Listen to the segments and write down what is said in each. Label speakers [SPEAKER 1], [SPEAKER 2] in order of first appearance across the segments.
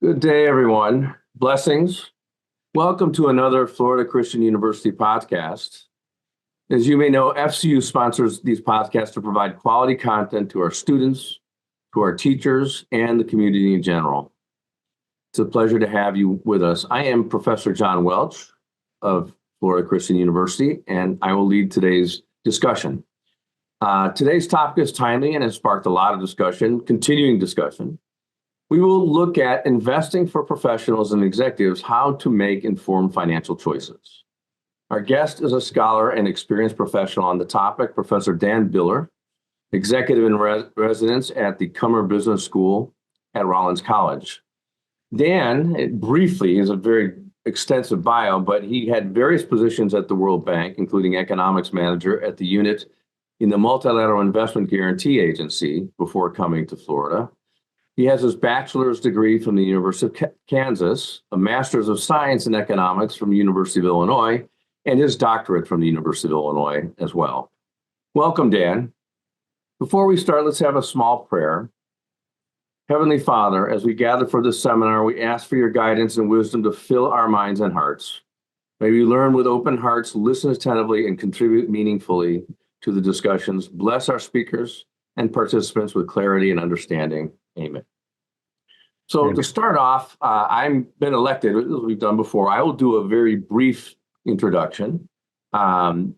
[SPEAKER 1] Good day, everyone. Blessings. Welcome to another Florida Christian University podcast. As you may know, FCU sponsors these podcasts to provide quality content to our students, to our teachers, and the community in general. It's a pleasure to have you with us. I am Professor John Welch of Florida Christian University, and I will lead today's discussion. Today's topic is timely and has sparked a lot of discussion, continuing discussion. We will look at investing for professionals and executives, how to make informed financial choices. Our guest is a scholar and experienced professional on the topic, Professor Dan Biller, executive in residence at the Cummer Business School at Rollins College. Dan, briefly, is a very extensive bio, but he had various positions at the World Bank, including economics manager at the unit in the Multilateral Investment Guarantee Agency before coming to Florida. He has his bachelor's degree from the University of Kansas, a master's of science in economics from the University of Illinois, and his doctorate from the University of Illinois as well. Welcome, Dan. Before we start, let's have a small prayer. Heavenly Father, as we gather for this seminar, we ask for your guidance and wisdom to fill our minds and hearts. May we learn with open hearts, listen attentively, and contribute meaningfully to the discussions. Bless our speakers and participants with clarity and understanding. Amen. So Amen. To start off, I've been elected, as we've done before. I will do a very brief introduction and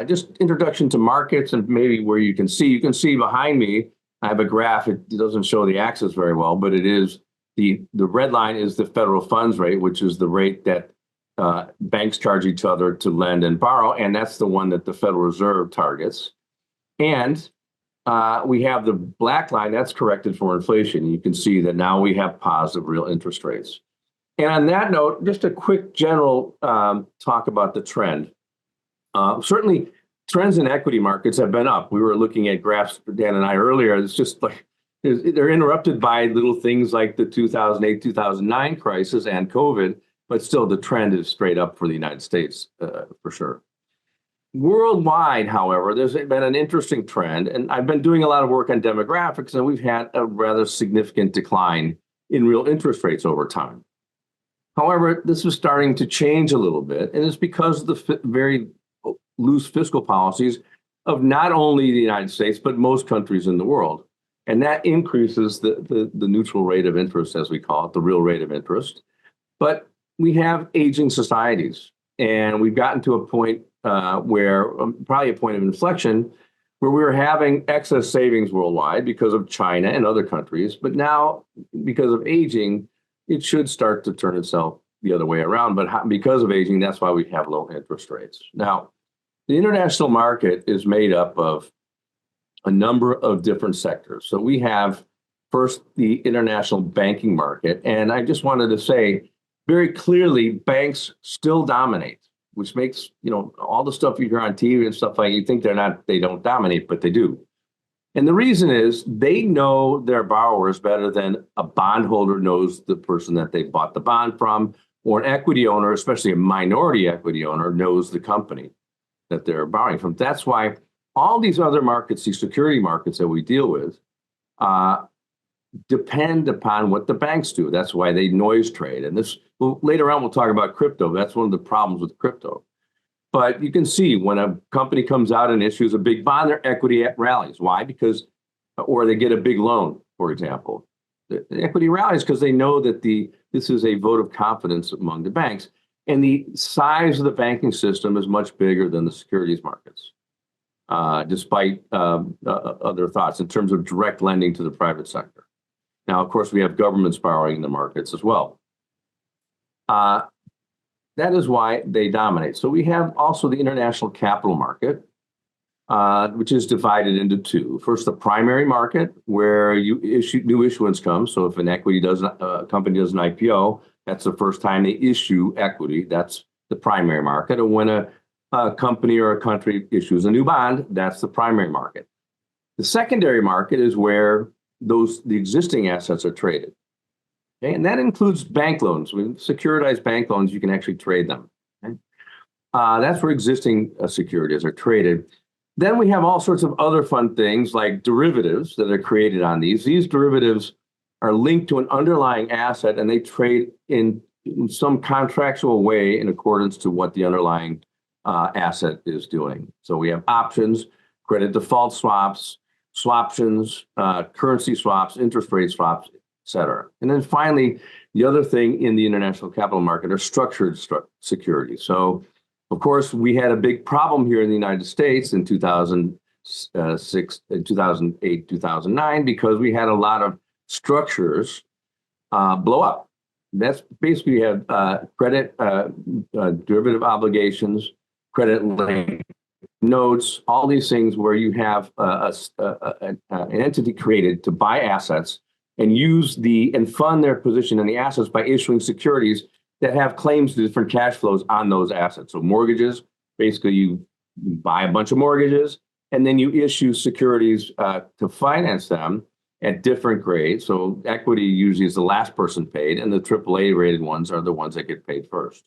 [SPEAKER 1] just introduction to markets and maybe where you can see behind me, I have a graph. It doesn't show the axis very well, but it is the red line is the federal funds rate, which is the rate that banks charge each other to lend and borrow. And that's the one that the Federal Reserve targets. And we have the black line that's corrected for inflation. You can see that now we have positive real interest rates. And on that note, just a quick general talk about the trend. Certainly, trends in equity markets have been up. We were looking at graphs, Dan and I, earlier. It's just like they're interrupted by little things like the 2008, 2009 crisis and COVID, but still the trend is straight up for the United States for sure. Worldwide, however, there's been an interesting trend, and I've been doing a lot of work on demographics, and we've had a rather significant decline in real interest rates over time. However, this is starting to change a little bit, and it's because of the very loose fiscal policies of not only the United States, but most countries in the world. And that increases the neutral rate of interest, as we call it, the real rate of interest. But we have aging societies, and we've gotten to a point where probably a point of inflection where we were having excess savings worldwide because of China and other countries. But now, because of aging, it should start to turn itself the other way around. But because of aging, that's why we have low interest rates. Now, the international market is made up of a number of different sectors. So we have first the international banking market. And I just wanted to say very clearly, banks still dominate, which makes, all the stuff you hear on TV and stuff like you think they don't dominate, but they do. And the reason is they know their borrowers better than a bondholder knows the person that they bought the bond from, or an equity owner, especially a minority equity owner, knows the company that they're borrowing from. That's why all these other markets, these security markets that we deal with, depend upon what the banks do. That's why they noise trade. And later on, we'll talk about crypto. That's one of the problems with crypto. But you can see when a company comes out and issues a big bond, their equity rallies. Why? Or they get a big loan, for example. The equity rallies because they know that this is a vote of confidence among the banks. And the size of the banking system is much bigger than the securities markets, despite other thoughts in terms of direct lending to the private sector. Now, of course, we have governments borrowing in the markets as well. That is why they dominate. So we have also the international capital market, which is divided into two. First, the primary market, where new issuance comes. So if an company does an IPO, that's the first time they issue equity. That's the primary market. And when a company or a country issues a new bond, that's the primary market. The secondary market is where the existing assets are traded. Okay? And that includes bank loans. With securitized bank loans, you can actually trade them. Okay? That's where existing securities are traded. Then we have all sorts of other fun things like derivatives that are created on these. These derivatives are linked to an underlying asset, and they trade in some contractual way in accordance to what the underlying asset is doing. So we have options, credit default swaps, swaptions, currency swaps, interest rate swaps, et cetera. And then finally, the other thing in the international capital market are structured securities. So, of course, we had a big problem here in the United States in 2006, 2008, 2009, because we had a lot of structures blow up. That's basically you have credit derivative obligations, credit linked notes, all these things where you have an entity created to buy assets and and fund their position in the assets by issuing securities that have claims to different cash flows on those assets. So mortgages, basically you buy a bunch of mortgages and then you issue securities to finance them at different grades. So equity usually is the last person paid, and the AAA rated ones are the ones that get paid first.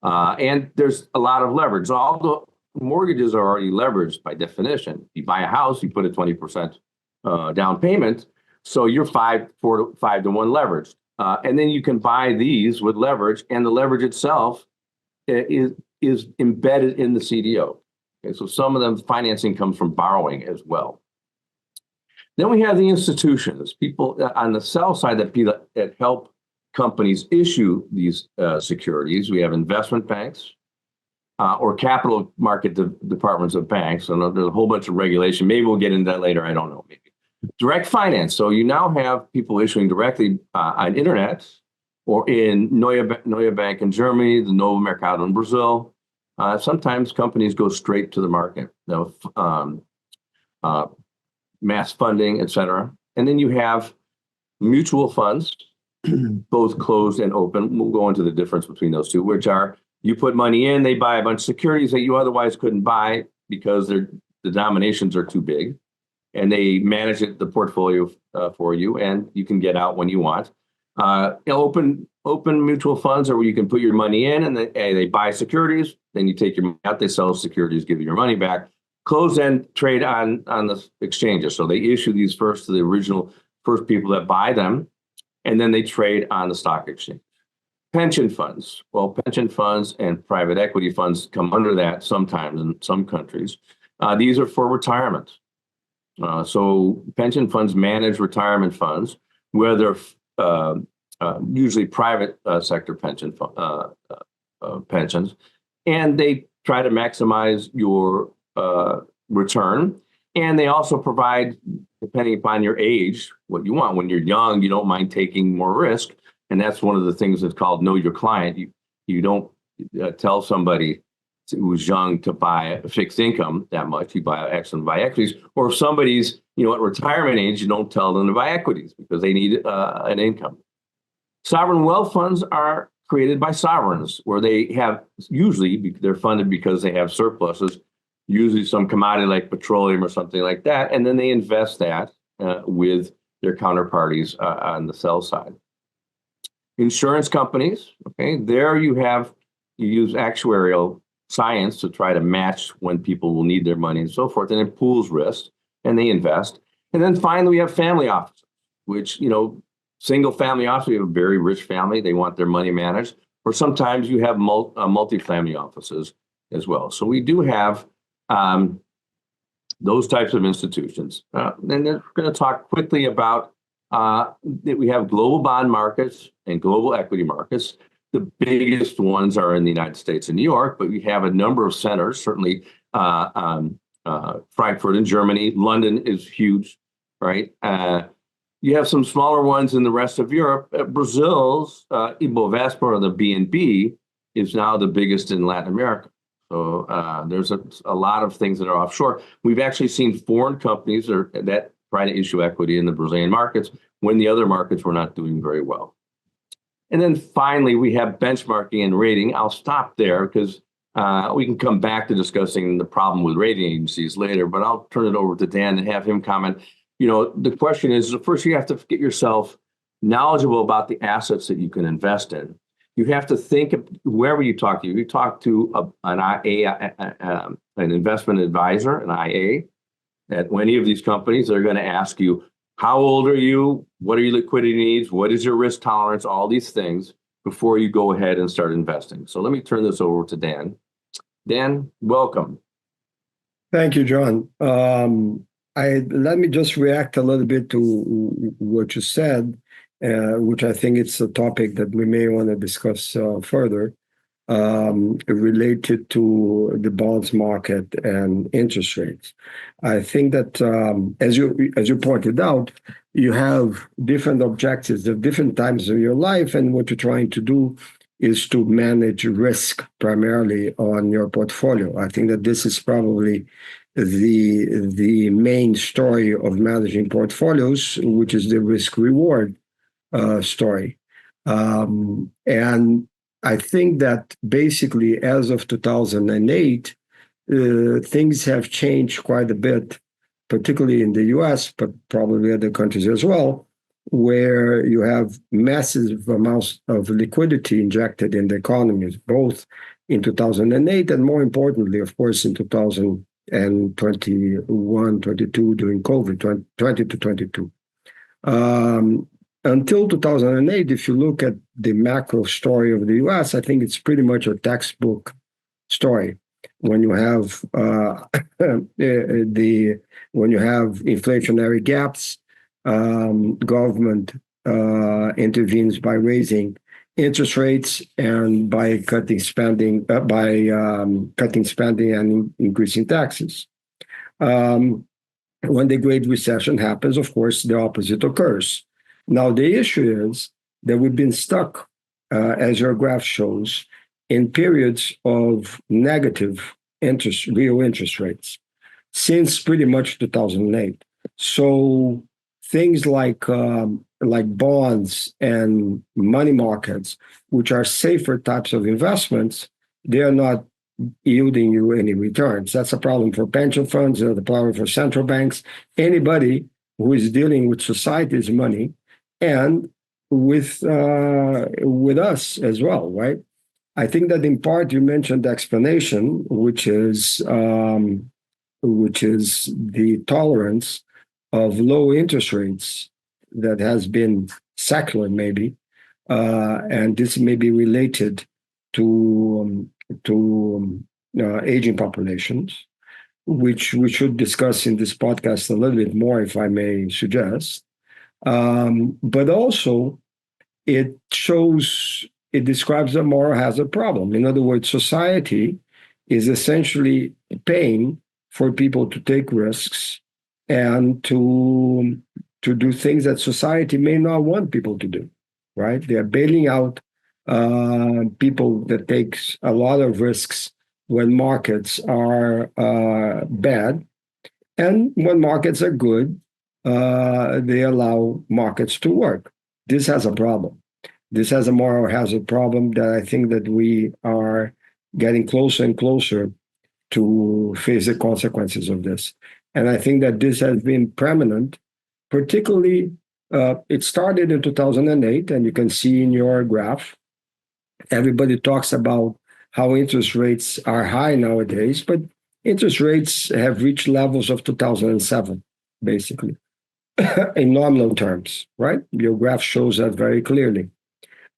[SPEAKER 1] And there's a lot of leverage. All the mortgages are already leveraged by definition. You buy a house, you put a 20% down payment, so you're 5 to 1 leveraged. And then you can buy these with leverage, and the leverage itself is embedded in the CDO. Okay, so some of the financing comes from borrowing as well. Then we have the institutions, people on the sell side that help companies issue these securities. We have investment banks or capital market departments of banks. So there's a whole bunch of regulation. Maybe we'll get into that later. I don't know. Maybe direct finance. So you now have people issuing directly on internet or in Neue Bank in Germany, the Novo Mercado in Brazil. Sometimes companies go straight to the market. Mass funding, et cetera. And then you have mutual funds, both closed and open. We'll go into the difference between those two, which are you put money in, they buy a bunch of securities that you otherwise couldn't buy because the denominations are too big, and they manage the portfolio for you, and you can get out when you want. Open mutual funds are where you can put your money in, and they buy securities, then you take your money out, they sell securities, give you your money back. Closed-end trade on the exchanges. So they issue these first to the original first people that buy them, and then they trade on the stock exchange. Pension funds. Well, pension funds and private equity funds come under that sometimes in some countries. These are for retirement. So pension funds manage retirement funds, whether usually private sector pensions, and they try to maximize your return. And they also provide, depending upon your age, what you want. When you're young, you don't mind taking more risk. And that's one of the things that's called know your client. You don't tell somebody who's young to buy a fixed income that much. You buy equities. Or if somebody's at retirement age, you don't tell them to buy equities because they need an income. Sovereign wealth funds are created by sovereigns, where they have usually they're funded because they have surpluses, usually some commodity like petroleum or something like that, and then they invest that with their counterparties on the sell side. Insurance companies, okay, there you use actuarial science to try to match when people will need their money and so forth, and it pools risk, and they invest. And then finally, we have family offices, which, single family office, we have a very rich family, they want their money managed, or sometimes you have multi-family offices as well. So we do have those types of institutions. And then we're going to talk quickly about that we have global bond markets and global equity markets. The biggest ones are in the United States and New York, but we have a number of centers, certainly Frankfurt in Germany. London is huge, right? You have some smaller ones in the rest of Europe. Brazil's Ibovespa, or the BNB, is now the biggest in Latin America. So there's a lot of things that are offshore. We've actually seen foreign companies that try to issue equity in the Brazilian markets when the other markets were not doing very well. And then finally, we have benchmarking and rating. I'll stop there because we can come back to discussing the problem with rating agencies later, but I'll turn it over to Dan and have him comment. The question is, first you have to get yourself knowledgeable about the assets that you can invest in. You have to think of whoever you talk to. You talk to an investment advisor, an IA, at any of these companies. They're going to ask you, How old are you? What are your liquidity needs? What is your risk tolerance? All these things before you go ahead and start investing. So let me turn this over to Dan. Dan, welcome.
[SPEAKER 2] Thank you, John. Let me just react a little bit to what you said, which I think it's a topic that we may want to discuss further, related to the bonds market and interest rates. I think that, as you pointed out, you have different objectives at different times of your life, and what you're trying to do is to manage risk primarily on your portfolio. I think that this is probably the main story of managing portfolios, which is the risk reward story. And I think that basically as of 2008, things have changed quite a bit, particularly in the US, but probably other countries as well, where you have massive amounts of liquidity injected in the economies, both in 2008 and more importantly, of course, in 2021, 22 during COVID, 20 to 22. Until 2008, if you look at the macro story of the US, I think it's pretty much a textbook story. When you have when you have inflationary gaps, government intervenes by raising interest rates and by cutting spending, and increasing taxes. When the Great Recession happens, of course, the opposite occurs. Now, the issue is that we've been stuck, as your graph shows, in periods of negative real interest rates since pretty much 2008. So things like bonds and money markets, which are safer types of investments, they are not yielding you any returns. That's a problem for pension funds, the problem for central banks, anybody who is dealing with society's money, and with us as well, right? I think that in part you mentioned the explanation, which is the tolerance of low interest rates that has been secular, maybe, and this may be related to aging populations, which we should discuss in this podcast a little bit more, if I may suggest. But also, it describes a moral hazard problem. In other words, society is essentially paying for people to take risks and to do things that society may not want people to do, right? They are bailing out people that takes a lot of risks when markets are bad. And when markets are good, they allow markets to work. This has a problem. This has a moral hazard problem that I think that we are getting closer and closer to face the consequences of this. And I think that this has been prominent, particularly, it started in 2008, and you can see in your graph, everybody talks about how interest rates are high nowadays, but interest rates have reached levels of 2007, basically, in nominal terms, right? Your graph shows that very clearly.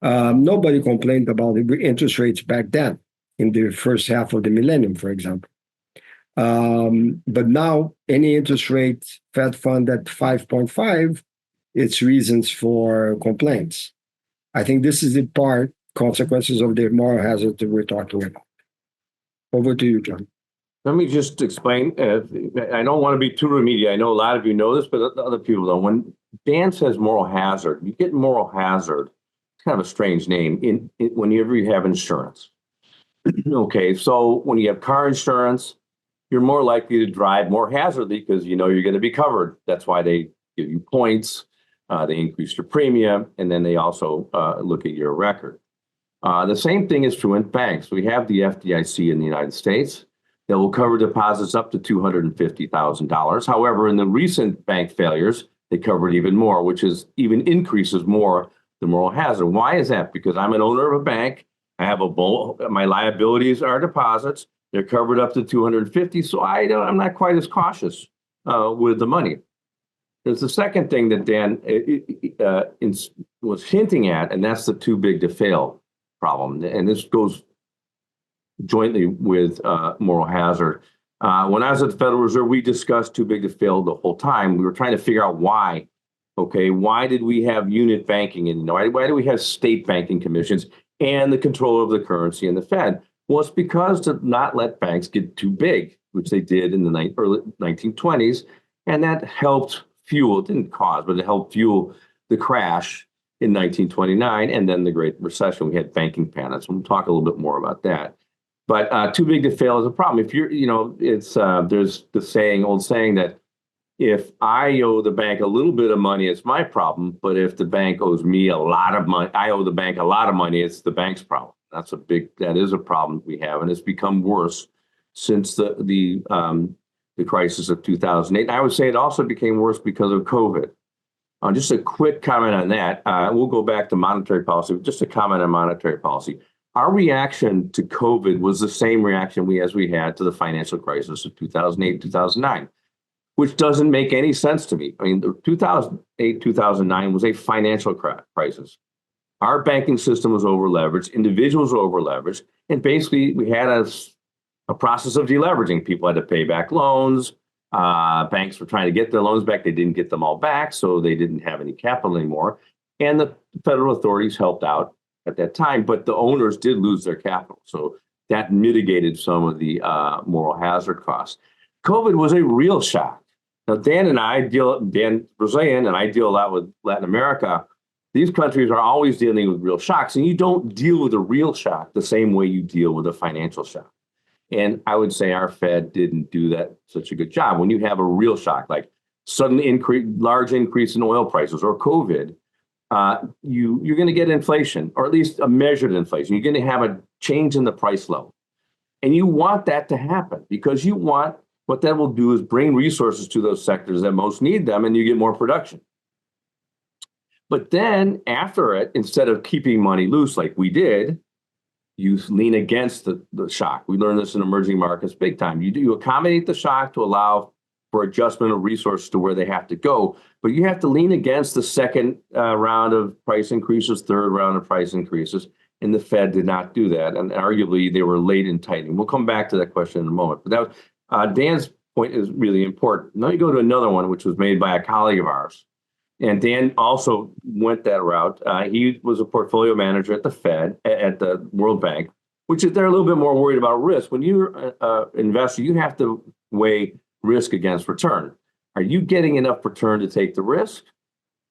[SPEAKER 2] Nobody complained about the interest rates back then, in the first half of the millennium, for example. But now, any interest rate, Fed fund at 5.5, it's reasons for complaints. I think this is in part consequences of the moral hazard that we're talking about. Over to you, John.
[SPEAKER 1] Let me just explain. I don't want to be too remedial. I know a lot of you know this, but other people don't. When Dan says moral hazard, you get moral hazard. It's kind of a strange name whenever you have insurance. Okay, so when you have car insurance, you're more likely to drive more hazardly because you know you're going to be covered. That's why they give you points, they increase your premium, and then they also look at your record. The same thing is true in banks. We have the FDIC in the United States that will cover deposits up to $250,000. However, in the recent bank failures, they covered even more, which is even increases more the moral hazard. Why is that? Because I'm an owner of a bank. I have my liabilities are deposits. They're covered up to 250. So I'm not quite as cautious with the money. There's the second thing that Dan was hinting at, and that's the too big to fail problem. And this goes jointly with moral hazard. When I was at the Federal Reserve, we discussed too big to fail the whole time. We were trying to figure out why. Okay, why did we have unit banking, and why do we have state banking commissions and the control of the currency and the Fed? Well, it's because to not let banks get too big, which they did in the early 1920s, and that helped fuel, it didn't cause, but it helped fuel the crash in 1929 and then the Great Recession. We had banking panics. We'll talk a little bit more about that. But too big to fail is a problem. If you're, it's there's the old saying that if I owe the bank a little bit of money, it's my problem. But if the bank owes me a lot of money, I owe the bank a lot of money, it's the bank's problem. That is a problem we have, and it's become worse since the crisis of 2008. And I would say it also became worse because of COVID. Just a quick comment on that. We'll go back to monetary policy. Just a comment on monetary policy. Our reaction to COVID was the same reaction we had to the financial crisis of 2008, 2009, which doesn't make any sense to me. I mean, the 2008, 2009 was a financial crisis. Our banking system was over-leveraged, individuals were over-leveraged, and basically we had a process of deleveraging. People had to pay back loans. Banks were trying to get their loans back. They didn't get them all back, so they didn't have any capital anymore. And the federal authorities helped out at that time, but the owners did lose their capital. So that mitigated some of the moral hazard costs. COVID was a real shock. Now, Dan Brazilian, and I deal a lot with Latin America. These countries are always dealing with real shocks, and you don't deal with a real shock the same way you deal with a financial shock. And I would say our Fed didn't do that such a good job. When you have a real shock, like sudden large increase in oil prices or COVID, you're going to get inflation, or at least a measured inflation. You're going to have a change in the price level. And you want that to happen because what that will do is bring resources to those sectors that most need them, and you get more production. But then after it, instead of keeping money loose like we did, you lean against the shock. We learned this in emerging markets big time. You accommodate the shock to allow for adjustment of resources to where they have to go, but you have to lean against the second round of price increases, third round of price increases, and the Fed did not do that. And arguably, they were late in tightening. We'll come back to that question in a moment. But that was, Dan's point is really important. Now you go to another one, which was made by a colleague of ours. And Dan also went that route. He was a portfolio manager at the Fed, at the World Bank, which is they're a little bit more worried about risk. When you're an investor, you have to weigh risk against return. Are you getting enough return to take the risk?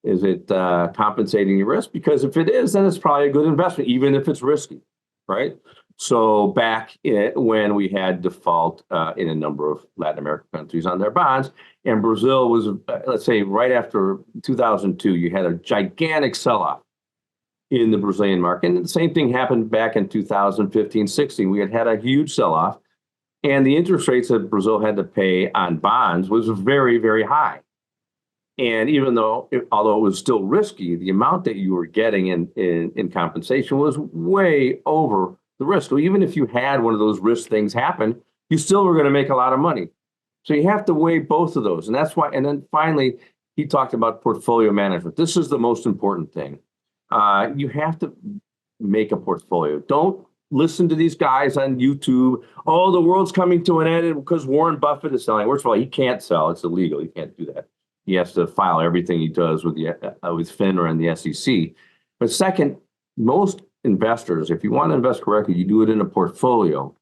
[SPEAKER 1] Is it compensating your risk? Because if it is, then it's probably a good investment, even if it's risky, right? So back when we had default in a number of Latin American countries on their bonds, and Brazil was, let's say, right after 2002, you had a gigantic sell-off in the Brazilian market. And the same thing happened back in 2015, 16. We had a huge sell-off, and the interest rates that Brazil had to pay on bonds was very, very high. And even although it was still risky, the amount that you were getting in compensation was way over the risk. So even if you had one of those risk things happen, you still were going to make a lot of money. So you have to weigh both of those. And that's why, and then finally, he talked about portfolio management. This is the most important thing. You have to make a portfolio. Don't listen to these guys on YouTube. Oh, the world's coming to an end because Warren Buffett is selling. First of all, he can't sell. It's illegal. He can't do that. He has to file everything he does with FINRA and the SEC. But second, most investors, if you want to invest correctly, you do it in a portfolio,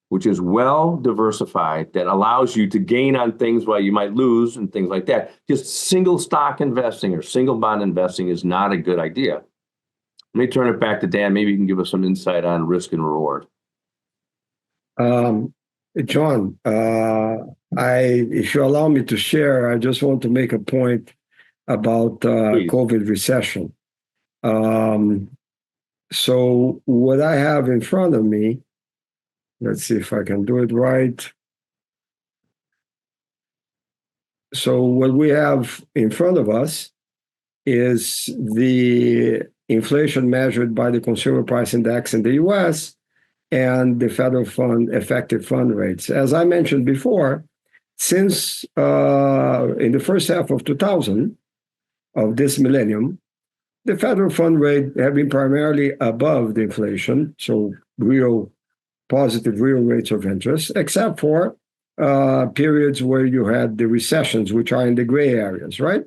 [SPEAKER 1] which is well diversified, that allows you to gain on things while you might lose and things like that. Just single stock investing or single bond investing is not a good idea. Let me turn it back to Dan. Maybe you can give us some insight on risk and reward.
[SPEAKER 2] John, if you allow me to share, I just want to make a point about COVID recession. So what I have in front of me, let's see if I can do it right. So what we have in front of us is the inflation measured by the Consumer Price Index in the US and the federal fund effective fund rates. As I mentioned before, since in the first half of 2000 of this millennium, the federal fund rate have been primarily above the inflation, so positive real rates of interest, except for periods where you had the recessions, which are in the gray areas, right?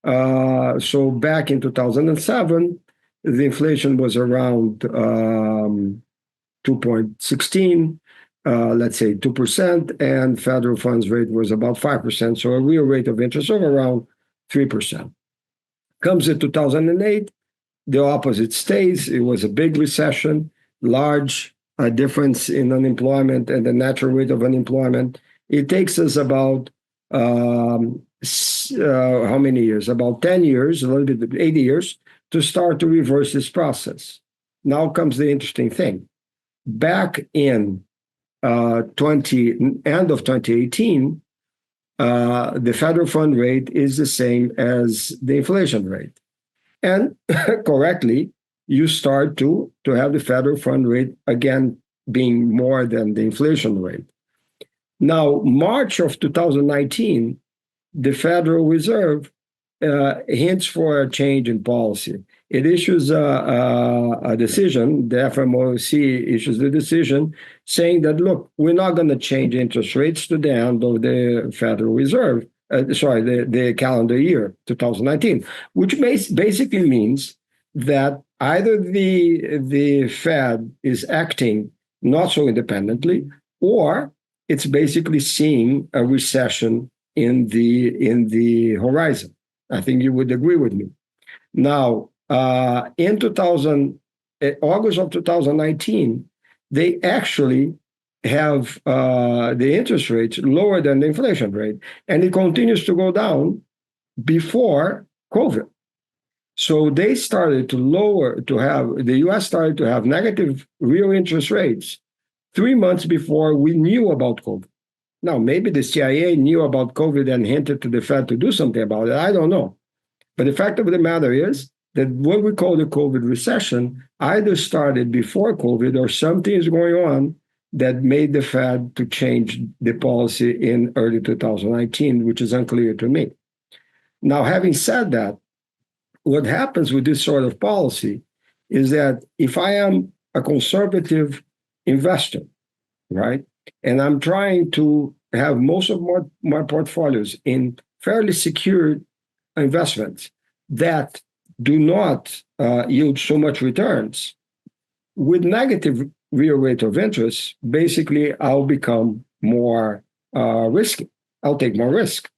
[SPEAKER 2] So back in 2007, the inflation was around 2.16, let's say 2%, and federal funds rate was about 5%. So a real rate of interest of around 3%. Comes in 2008, the opposite stays. It was a big recession, large difference in unemployment and the natural rate of unemployment. It takes us about how many years? About 10 years, a little bit, 80 years, to start to reverse this process. Now comes the interesting thing. Back in end of 2018, the federal fund rate is the same as the inflation rate. And correctly, you start to have the federal fund rate again being more than the inflation rate. Now, March of 2019, the Federal Reserve hints for a change in policy. It issues a decision, the FOMC issues the decision saying that, look, we're not going to change interest rates to the end of the Federal Reserve, the calendar year, 2019, which basically means that either the Fed is acting not so independently, or it's basically seeing a recession in the horizon. I think you would agree with me. Now, in August of 2019, they actually have the interest rates lower than the inflation rate, and it continues to go down before COVID. So they started the US started to have negative real interest rates 3 months before we knew about COVID. Now, maybe the CIA knew about COVID and hinted to the Fed to do something about it. I don't know. But the fact of the matter is that what we call the COVID recession either started before COVID or something is going on that made the Fed to change the policy in early 2019, which is unclear to me. Now, having said that, what happens with this sort of policy is that if I am a conservative investor, right, and I'm trying to have most of my portfolios in fairly secured investments that do not yield so much returns, with negative real rate of interest, basically I'll become more risky. I'll take more risk.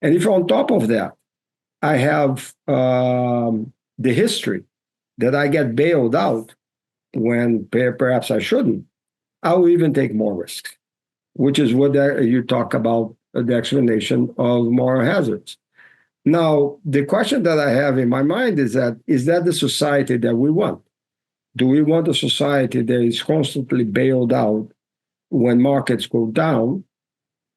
[SPEAKER 2] And if on top of that, I have the history that I get bailed out when perhaps I shouldn't, I will even take more risks, which is what you talk about, the explanation of moral hazards. Now, the question that I have in my mind is that the society that we want? Do we want a society that is constantly bailed out when markets go down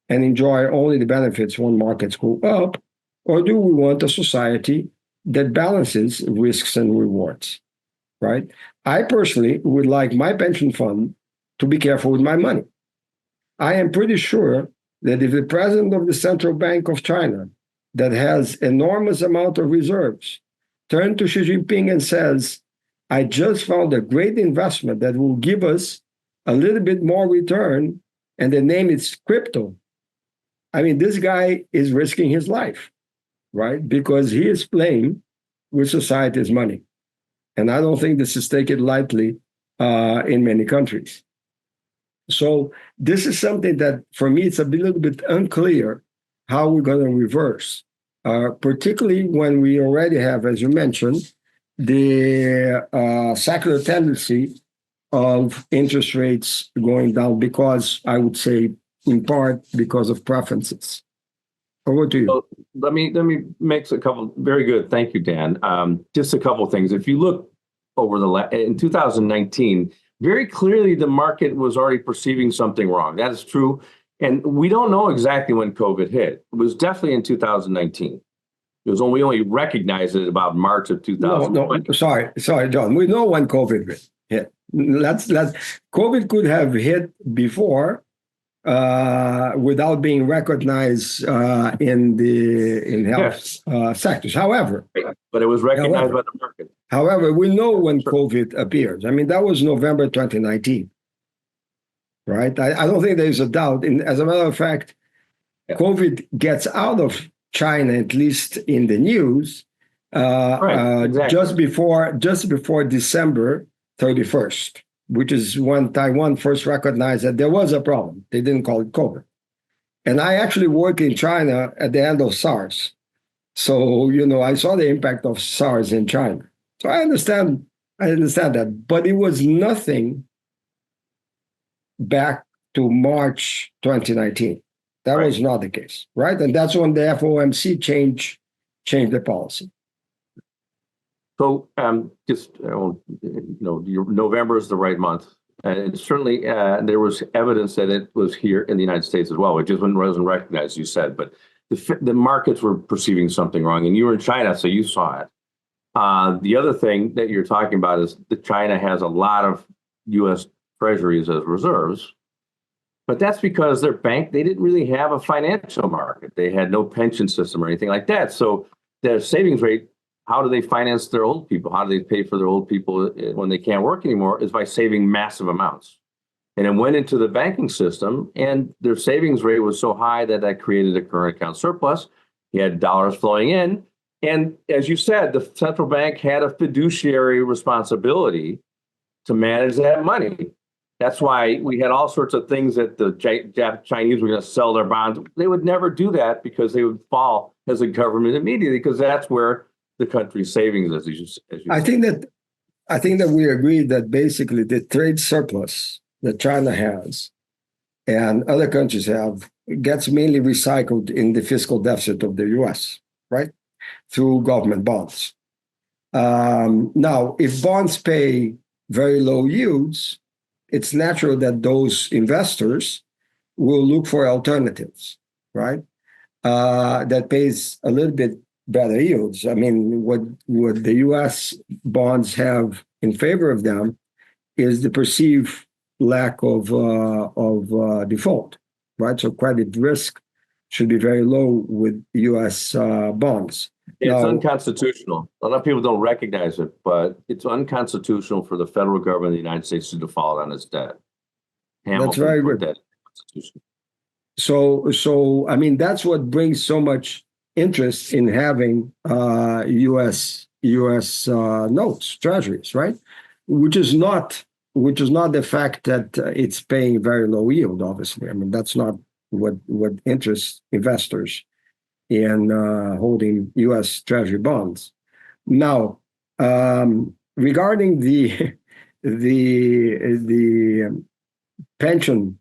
[SPEAKER 2] and enjoy only the benefits when markets go up? Or do we want a society that balances risks and rewards, right? I personally would like my pension fund to be careful with my money. I am pretty sure that if the president of the Central Bank of China, that has enormous amount of reserves, turns to Xi Jinping and says, I just found a great investment that will give us a little bit more return, and the name is crypto. I mean, this guy is risking his life, right? Because he is playing with society's money. And I don't think this is taken lightly in many countries. So this is something that, for me, it's a little bit unclear how we're going to reverse, particularly when we already have, as you mentioned, the secular tendency of interest rates going down because, I would say, in part because of preferences. Over to you.
[SPEAKER 1] So let me make a couple. Very good, thank you, Dan. Just a couple of things. If you look over in 2019, very clearly the market was already perceiving something wrong. That is true, and we don't know exactly when COVID hit. It was definitely in 2019. We only recognized it about March of 2020.
[SPEAKER 2] No, sorry, John. We know when COVID hit. COVID could have hit before, without being recognized in health sectors. However,
[SPEAKER 1] but it was recognized by the market.
[SPEAKER 2] However, we know when COVID appears. I mean, that was November 2019, right? I don't think there's a doubt. As a matter of fact, COVID gets out of China, at least in the news, exactly. just before December 31st, which is when Taiwan first recognized that there was a problem. They didn't call it COVID. And I actually worked in China at the end of SARS. So, I saw the impact of SARS in China. So I understand that. But it was nothing back to March 2019. That was not the case, right? And that's when the FOMC changed the policy.
[SPEAKER 1] So November is the right month. And certainly there was evidence that it was here in the United States as well. It just wasn't recognized, you said. But the markets were perceiving something wrong. And you were in China, so you saw it. The other thing that you're talking about is that China has a lot of U.S. treasuries as reserves. But that's because their bank, they didn't really have a financial market. They had no pension system or anything like that. So their savings rate, how do they finance their old people? How do they pay for their old people when they can't work anymore? Is by saving massive amounts. And it went into the banking system, and their savings rate was so high that created a current account surplus. You had dollars flowing in. And as you said, the central bank had a fiduciary responsibility to manage that money. That's why we had all sorts of things that the Chinese were going to sell their bonds. They would never do that because they would fall as a government immediately, because that's where the country's savings is. As you
[SPEAKER 2] I think that we agree that basically the trade surplus that China has and other countries have gets mainly recycled in the fiscal deficit of the U.S., right? Through government bonds. Now, if bonds pay very low yields, it's natural that those investors will look for alternatives, right? That pays a little bit better yields. I mean, what the U.S. bonds have in favor of them is the perceived lack of default, right? So credit risk should be very low with U.S. bonds.
[SPEAKER 1] It's unconstitutional. A lot of people don't recognize it, but it's unconstitutional for the federal government of the United States to default on its debt.
[SPEAKER 2] That's very good. So I mean, that's what brings so much interest in having U.S. notes, treasuries, right? Which is not the fact that it's paying very low yield. Obviously, I mean, that's not what interests investors in holding U.S. Treasury bonds. Now, regarding the pensions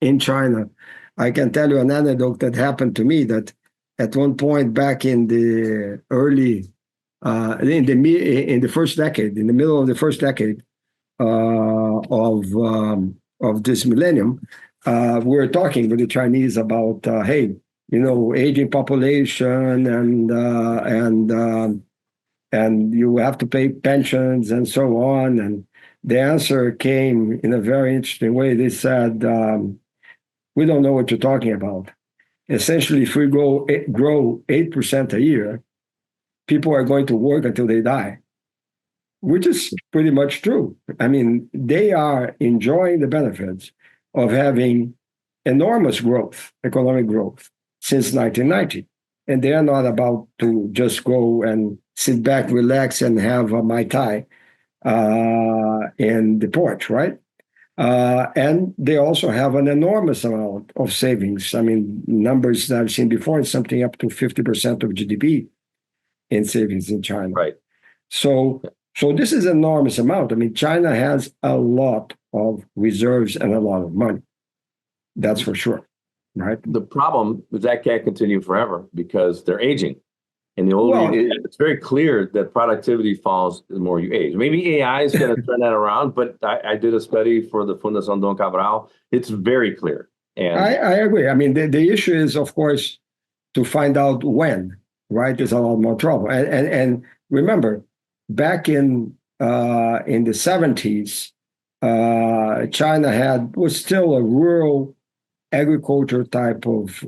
[SPEAKER 2] in China, I can tell you an anecdote that happened to me. That at one point back in the early, in the first decade, in the middle of the first decade of this millennium, we were talking with the Chinese about, hey, aging population and you have to pay pensions and so on. And the answer came in a very interesting way. They said, we don't know what you're talking about. Essentially, if we grow 8% a year, people are going to work until they die, which is pretty much true. I mean, they are enjoying the benefits of having enormous growth, economic growth, since 1990. And they are not about to just go and sit back, relax, and have a Mai Tai in the porch, right? And they also have an enormous amount of savings. I mean, numbers that I've seen before, it's something up to 50% of GDP in savings in China.
[SPEAKER 1] Right.
[SPEAKER 2] So this is an enormous amount. I mean, China has a lot of reserves and a lot of money. That's for sure. Right.
[SPEAKER 1] The problem is that can't continue forever because they're aging. And it's very clear that productivity falls the more you age. Maybe AI is going to turn that around, but I did a study for the Fundación Don Cabral. It's very clear. And
[SPEAKER 2] I agree. I mean, the issue is, of course, to find out when, right? There's a lot more trouble. And remember, back in the 70s, China was still a rural agriculture type of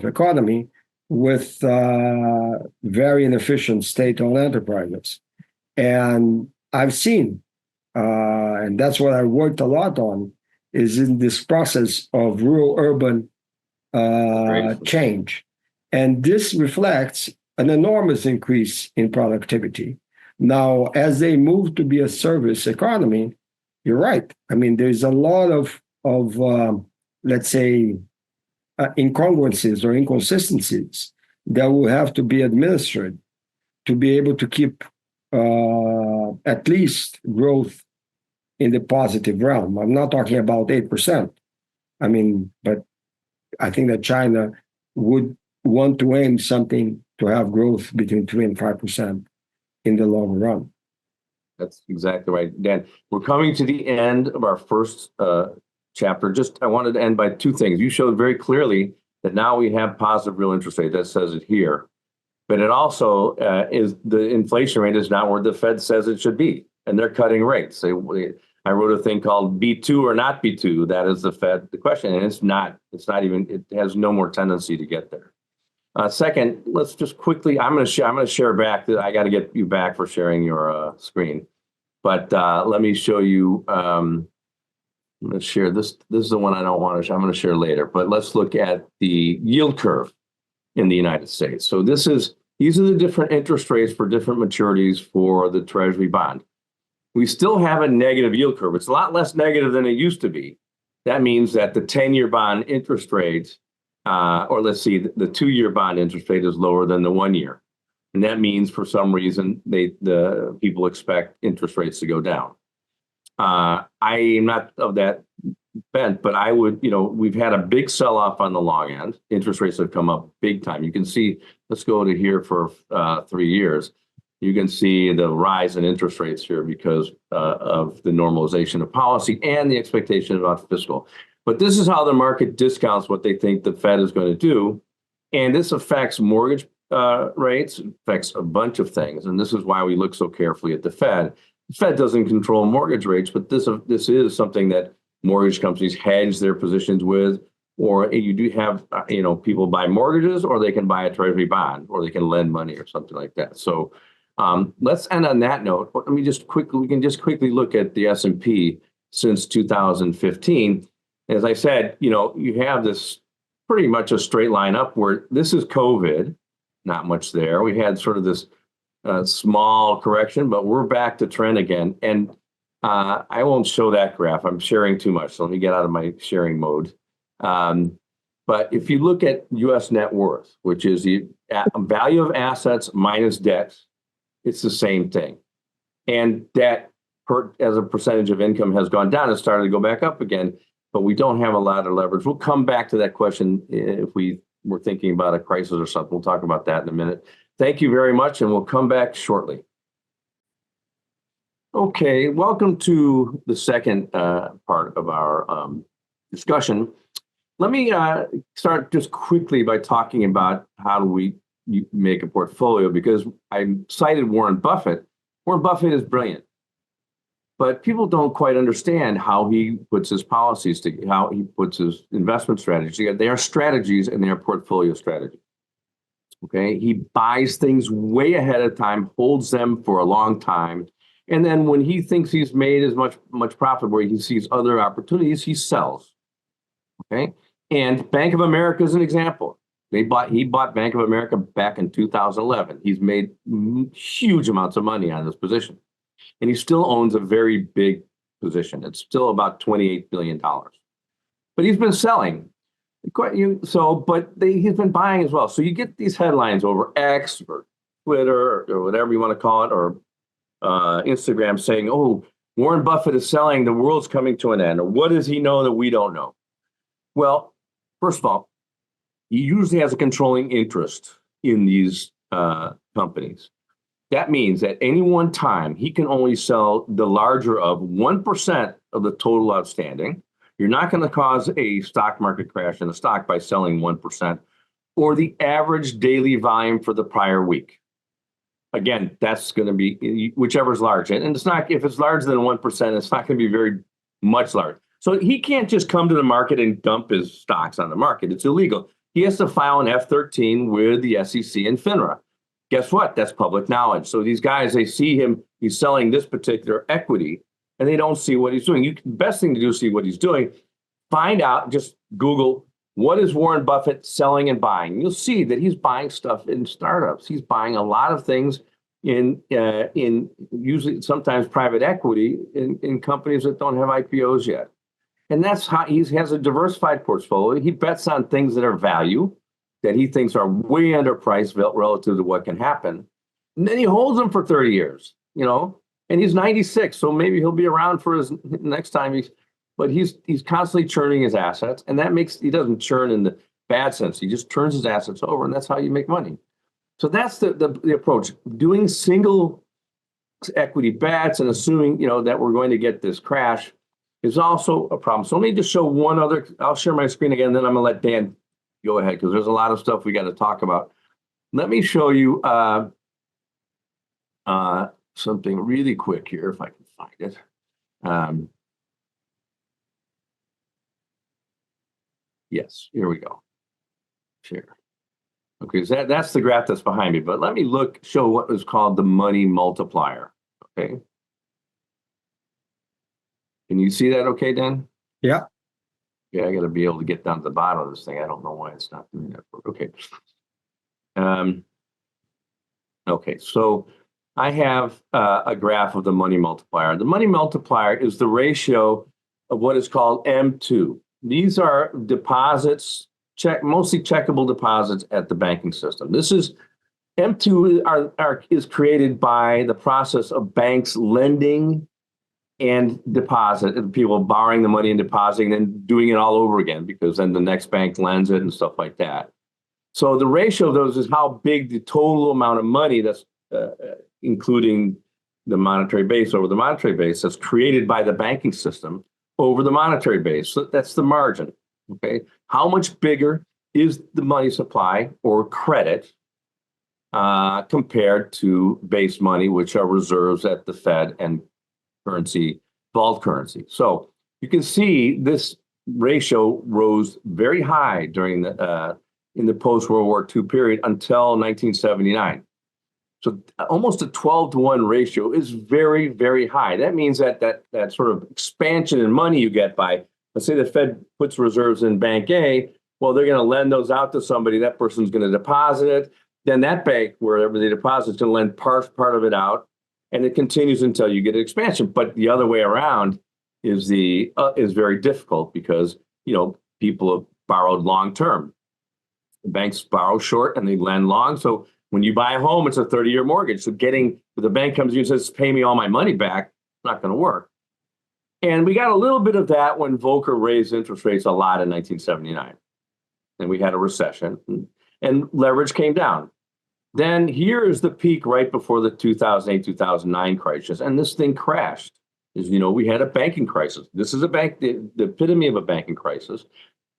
[SPEAKER 2] economy with very inefficient state-owned enterprises. And I've seen, and that's what I worked a lot on, is in this process of rural-urban change. And this reflects an enormous increase in productivity. Now, as they move to be a service economy, you're right. I mean, there's a lot of let's say, incongruences or inconsistencies that will have to be administered to be able to keep at least growth in the positive realm. I'm not talking about 8%. I mean, but I think that China would want to aim something to have growth between 3 and 5% in the long run.
[SPEAKER 1] That's exactly right, Dan. We're coming to the end of our first chapter. I wanted to end by two things. You showed very clearly that now we have positive real interest rate. That says it here. But it also is the inflation rate is not where the Fed says it should be. And they're cutting rates. I wrote a thing called B2 or not B2. That is the question. And it's not even, it has no more tendency to get there. Second, let's just quickly, I'm going to share back. I got to get you back for sharing your screen. But let me show you. I'm going to share this. This is the one I don't want to share. I'm going to share later. But let's look at the yield curve in the United States. So these are the different interest rates for different maturities for the Treasury bond. We still have a negative yield curve. It's a lot less negative than it used to be. That means that the 10-year bond interest rate, or let's see, the 2-year bond interest rate is lower than the 1-year. And that means for some reason, the people expect interest rates to go down. I am not of that bent, but I would, we've had a big sell-off on the long end. Interest rates have come up big time. You can see, let's go to here for 3 years. You can see the rise in interest rates here because of the normalization of policy and the expectation about fiscal. But this is how the market discounts what they think the Fed is going to do. And this affects mortgage rates, affects a bunch of things. And this is why we look so carefully at the Fed. The Fed doesn't control mortgage rates, but this is something that mortgage companies hedge their positions with, or you do have, people buy mortgages, or they can buy a Treasury bond, or they can lend money or something like that. So let's end on that note. We can just quickly look at the S&P since 2015. As I said, you have this pretty much a straight line upward. This is COVID, not much there. We had sort of this small correction, but we're back to trend again. And I won't show that graph. I'm sharing too much. So let me get out of my sharing mode. But if you look at U.S. net worth, which is the value of assets minus debt, it's the same thing. And debt as a percentage of income has gone down. It's started to go back up again, but we don't have a lot of leverage. We'll come back to that question if we were thinking about a crisis or something. We'll talk about that in a minute. Thank you very much, and we'll come back shortly. Okay, welcome to the second part of our discussion. Let me start just quickly by talking about how do we make a portfolio, because I cited Warren Buffett. Warren Buffett is brilliant, but people don't quite understand how he puts his policies together, how he puts his investment strategies together. They are strategies and they are portfolio strategies. Okay, he buys things way ahead of time, holds them for a long time. And then when he thinks he's made as much profit where he sees other opportunities, he sells. Okay. And Bank of America is an example. He bought Bank of America back in 2011. He's made huge amounts of money on this position. And he still owns a very big position. It's still about $28 billion. But he's been selling. He's been buying as well. So you get these headlines over X or Twitter or whatever you want to call it, or Instagram saying, oh, Warren Buffett is selling, the world's coming to an end. Or what does he know that we don't know? Well, first of all, he usually has a controlling interest in these companies. That means at any one time, he can only sell the larger of 1% of the total outstanding. You're not going to cause a stock market crash in the stock by selling 1%, or the average daily volume for the prior week. again, that's going to be whichever's large. And it's not, if it's larger than 1%, it's not going to be very much large. So he can't just come to the market and dump his stocks on the market. It's illegal. He has to file an F-13 with the SEC and FINRA. Guess what? That's public knowledge. So these guys, they see him, he's selling this particular equity, and they don't see what he's doing. The best thing to do is see what he's doing. Find out, just Google, what is Warren Buffett selling and buying? You'll see that he's buying stuff in startups. He's buying a lot of things in usually sometimes private equity in companies that don't have IPOs yet. And that's how he has a diversified portfolio. He bets on things that are value, that he thinks are way underpriced relative to what can happen. And then he holds them for 30 years, and he's 96. So maybe he'll be around for his next time. But he's constantly churning his assets. And that he doesn't churn in the bad sense. He just turns his assets over, and that's how you make money. So that's the approach. Doing single equity bets and assuming, that we're going to get this crash is also a problem. So let me just show one other. I'll share my screen again, then I'm going to let Dan go ahead because there's a lot of stuff we got to talk about. Let me show you something really quick here, if I can find it. Yes, here we go. Share. Okay, so that's the graph that's behind me. But let me show what is called the money multiplier. Okay. Can you see that okay, Dan?
[SPEAKER 2] Yeah.
[SPEAKER 1] Yeah, I got to be able to get down to the bottom of this thing. I don't know why it's not doing that. Okay. Okay, so I have a graph of the money multiplier. The money multiplier is the ratio of what is called M2. These are deposits, mostly checkable deposits at the banking system. This is M2 is created by the process of banks lending and deposit, people borrowing the money and depositing and then doing it all over again because then the next bank lends it and stuff like that. So the ratio of those is how big the total amount of money that's including the monetary base over the monetary base that's created by the banking system over the monetary base. So that's the margin. Okay. How much bigger is the money supply or credit compared to base money, which are reserves at the Fed and currency, vault currency. So you can see this ratio rose very high during in the post-World War II period until 1979. So almost a 12-to-1 ratio is very, very high. That means that sort of expansion in money you get by, let's say the Fed puts reserves in Bank A, well, they're going to lend those out to somebody. That person's going to deposit it. Then that bank, wherever they deposit, is going to lend part of it out. And it continues until you get an expansion. But the other way around is very difficult because, people have borrowed long term. The banks borrow short and they lend long. So when you buy a home, it's a 30-year mortgage. So the bank comes to you and says, pay me all my money back, it's not going to work. And we got a little bit of that when Volcker raised interest rates a lot in 1979. And we had a recession and leverage came down. Then here is the peak right before the 2008-2009 crisis. And this thing crashed. We had a banking crisis. This is the epitome of a banking crisis.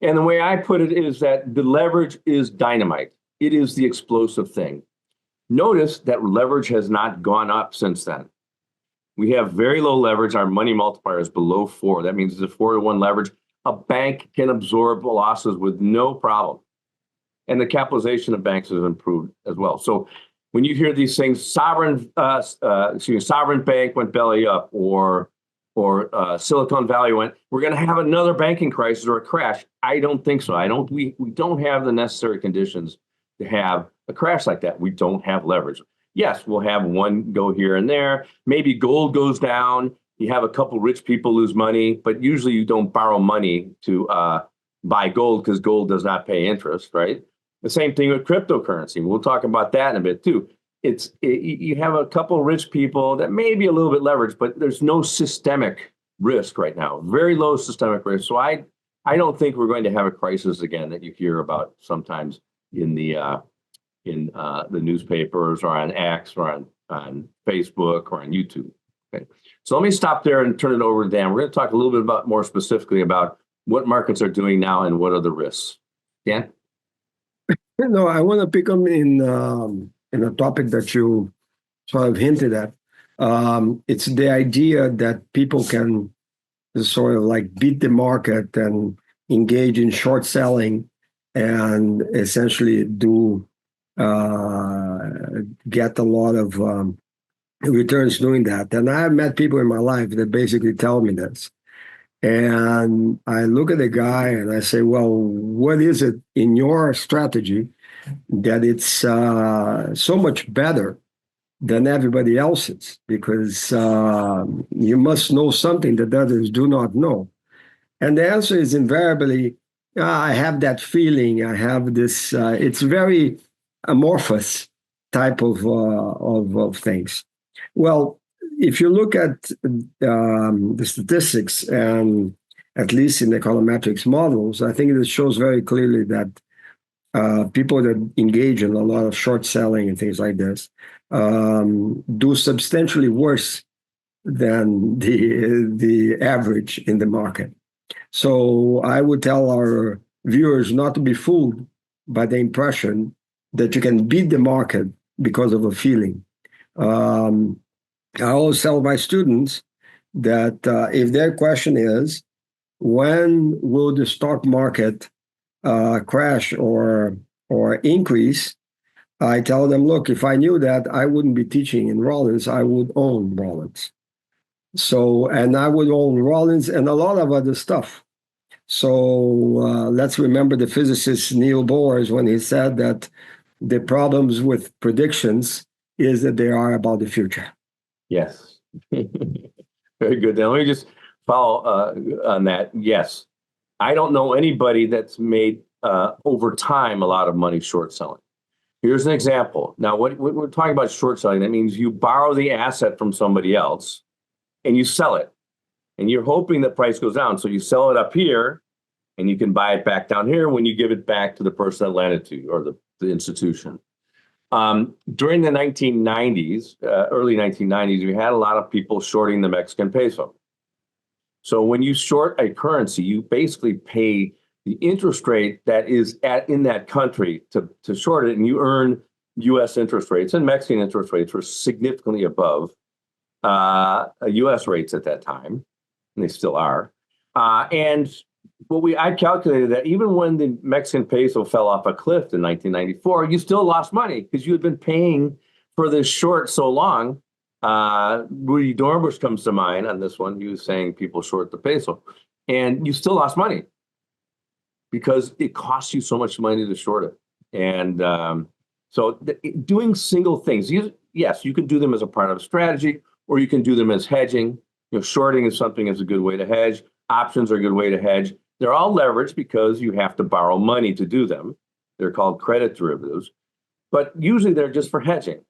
[SPEAKER 1] And the way I put it is that the leverage is dynamite. It is the explosive thing. Notice that leverage has not gone up since then. We have very low leverage. Our money multiplier is below 4. That means it's a 4-to-1 leverage. A bank can absorb losses with no problem. And the capitalization of banks has improved as well. So when you hear these things, sovereign bank went belly up, or Silicon Valley we're going to have another banking crisis or a crash. I don't think so. We don't have the necessary conditions to have a crash like that. We don't have leverage. Yes, we'll have one go here and there. Maybe gold goes down. You have a couple rich people lose money, but usually you don't borrow money to buy gold because gold does not pay interest, right? The same thing with cryptocurrency. We'll talk about that in a bit too. You have a couple rich people that may be a little bit leveraged, but there's no systemic risk right now. Very low systemic risk. So I don't think we're going to have a crisis again that you hear about sometimes in the newspapers or on X or on Facebook or on YouTube. Okay. So let me stop there and turn it over to Dan. We're going to talk a little bit more specifically about what markets are doing now and what are the risks. Dan?
[SPEAKER 2] No, I want to pick up in a topic that you sort of hinted at. It's the idea that people can sort of like beat the market and engage in short selling and essentially get a lot of returns doing that. And I've met people in my life that basically tell me this. And I look at the guy and I say, well, what is it in your strategy that it's so much better than everybody else's? Because you must know something that others do not know. And the answer is invariably, I have that feeling. I have this, it's very amorphous type of things. Well, if you look at the statistics, and at least in the econometrics models, I think it shows very clearly that people that engage in a lot of short selling and things like this do substantially worse than the average in the market. So I would tell our viewers not to be fooled by the impression that you can beat the market because of a feeling. I always tell my students that if their question is, when will the stock market crash or increase, I tell them, look, if I knew that, I wouldn't be teaching in Rollins. I would own Rollins. So, and I would own Rollins and a lot of other stuff. So let's remember the physicist Niels Bohr when he said that the problems with predictions is that they are about the future.
[SPEAKER 1] Yes. Very good. Now, let me just follow on that. Yes. I don't know anybody that's made over time a lot of money short selling. Here's an example. Now, what we're talking about short selling, that means you borrow the asset from somebody else and you sell it. And you're hoping the price goes down. So you sell it up here and you can buy it back down here when you give it back to the person that lent it to you or the institution. During the 1990s, early 1990s, we had a lot of people shorting the Mexican peso. So when you short a currency, you basically pay the interest rate that is in that country to short it, and you earn U.S. interest rates, and Mexican interest rates were significantly above U.S. rates at that time, and they still are. I calculated that even when the Mexican peso fell off a cliff in 1994, you still lost money because you had been paying for this short so long. Rudy Dornbush comes to mind on this one. He was saying people short the peso, and you still lost money because it costs you so much money to short it. And doing single things, yes, you can do them as a part of a strategy, or you can do them as hedging. Shorting is something that's a good way to hedge. Options are a good way to hedge. They're all leveraged because you have to borrow money to do them. They're called credit derivatives, but usually they're just for hedging.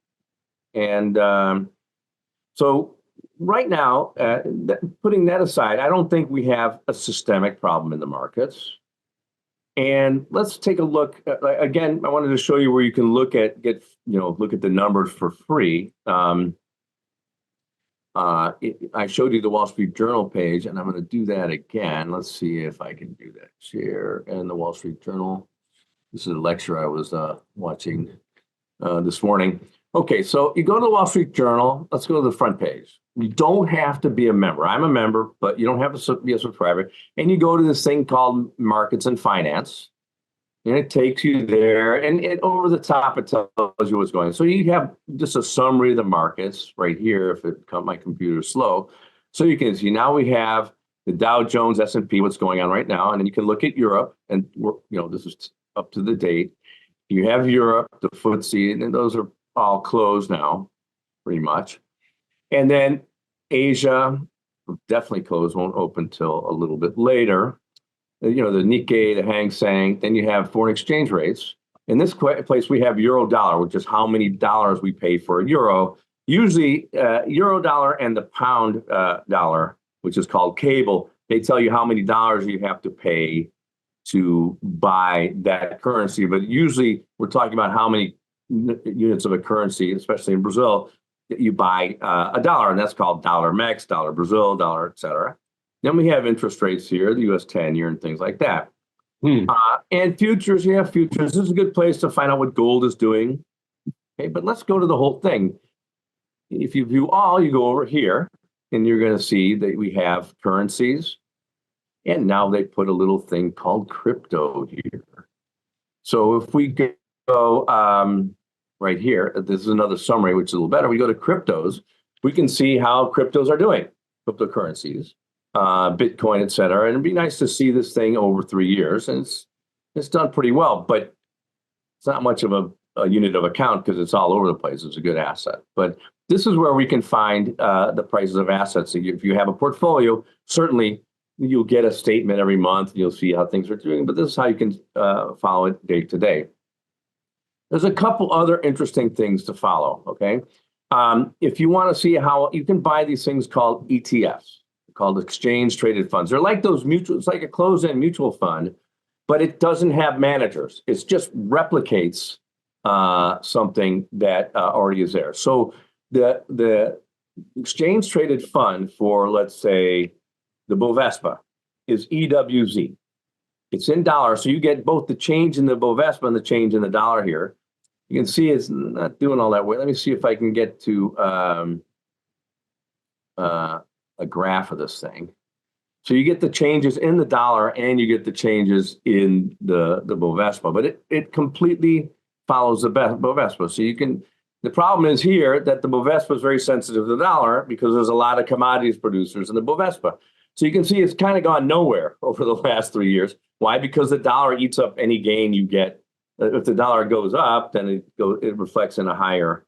[SPEAKER 1] And so right now, putting that aside, I don't think we have a systemic problem in the markets. And let's take a look. Again, I wanted to show you where you can look at the numbers for free. I showed you the Wall Street Journal page, and I'm going to do that again. Let's see if I can do that. Share and the Wall Street Journal. This is a lecture I was watching this morning. Okay, so you go to the Wall Street Journal. Let's go to the front page. You don't have to be a member. I'm a member, but you don't have to be a subscriber. And you go to this thing called Markets and Finance. And it takes you there, and over the top, it tells you what's going on. So you have just a summary of the markets right here, if my computer's slow. So you can see now we have the Dow Jones, S&P, what's going on right now. And then you can look at Europe, and this is up to the date. You have Europe, the FTSE, and those are all closed now, pretty much. And then Asia, definitely closed, won't open till a little bit later. The Nikkei, the Hang Seng, then you have foreign exchange rates. In this place, we have euro dollar, which is how many dollars we pay for a euro. Usually, euro dollar and the pound dollar, which is called cable, they tell you how many dollars you have to pay to buy that currency. But usually, we're talking about how many units of a currency, especially in Brazil, that you buy a dollar, and that's called dollar Mex, dollar Brazil, dollar, et cetera. Then we have interest rates here, the U.S. 10-year and things like that. And futures, you have futures. This is a good place to find out what gold is doing. Okay, but let's go to the whole thing. if you view all, you go over here, and you're going to see that we have currencies. And now they put a little thing called crypto here. So if we go right here, this is another summary, which is a little better. We go to cryptos, we can see how cryptos are doing, cryptocurrencies, Bitcoin, et cetera. And it'd be nice to see this thing over 3 years. And it's done pretty well, but it's not much of a unit of account because it's all over the place. It's a good asset. But this is where we can find the prices of assets. So if you have a portfolio, certainly you'll get a statement every month. You'll see how things are doing, but this is how you can follow it day to day. There's a couple other interesting things to follow, okay? If you want to see how you can buy these things called ETFs, called exchange traded funds. They're like those mutual, it's like a closed-end mutual fund, but it doesn't have managers. It just replicates something that already is there. So the exchange traded fund for, let's say, the Bovespa is EWZ. It's in dollars, so you get both the change in the Bovespa and the change in the dollar here. You can see it's not doing all that way. Let me see if I can get to a graph of this thing. So you get the changes in the dollar and you get the changes in the Bovespa, but it completely follows the Bovespa. So you can. The problem is here that the Bovespa is very sensitive to the dollar because there's a lot of commodities producers in the Bovespa. So you can see it's kind of gone nowhere over the last 3 years. Why? Because the dollar eats up any gain you get. If the dollar goes up, then it reflects in a higher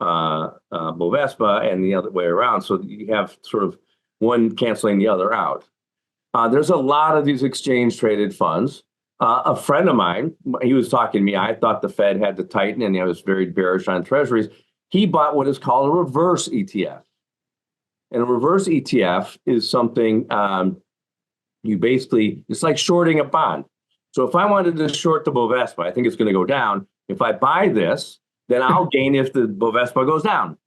[SPEAKER 1] Bovespa and the other way around. So you have sort of one canceling the other out. There's a lot of these exchange traded funds. A friend of mine, he was talking to me. I thought the Fed had to tighten, and I was very bearish on treasuries. He bought what is called a reverse ETF. And a reverse ETF is something you basically, it's like shorting a bond. So if I wanted to short the Bovespa, I think it's going to go down. If I buy this, then I'll gain if the Bovespa goes down.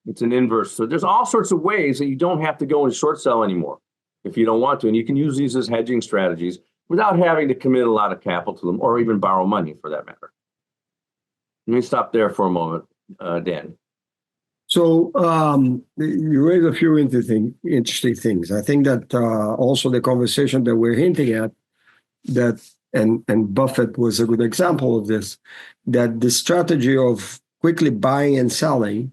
[SPEAKER 1] It's an inverse. So there's all sorts of ways that you don't have to go and short sell anymore if you don't want to. And you can use these as hedging strategies without having to commit a lot of capital to them or even borrow money for that matter. Let me stop there for a moment, Dan.
[SPEAKER 2] So you raise a few interesting things. I think that also the conversation that we're hinting at, that and Buffett was a good example of this, that the strategy of quickly buying and selling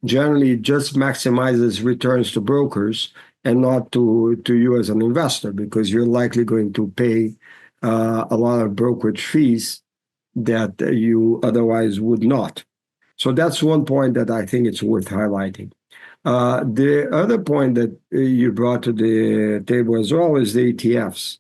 [SPEAKER 2] generally just maximizes returns to brokers and not to you as an investor, because you're likely going to pay a lot of brokerage fees that you otherwise would not. So that's one point that I think it's worth highlighting. The other point that you brought to the table as well is the ETFs.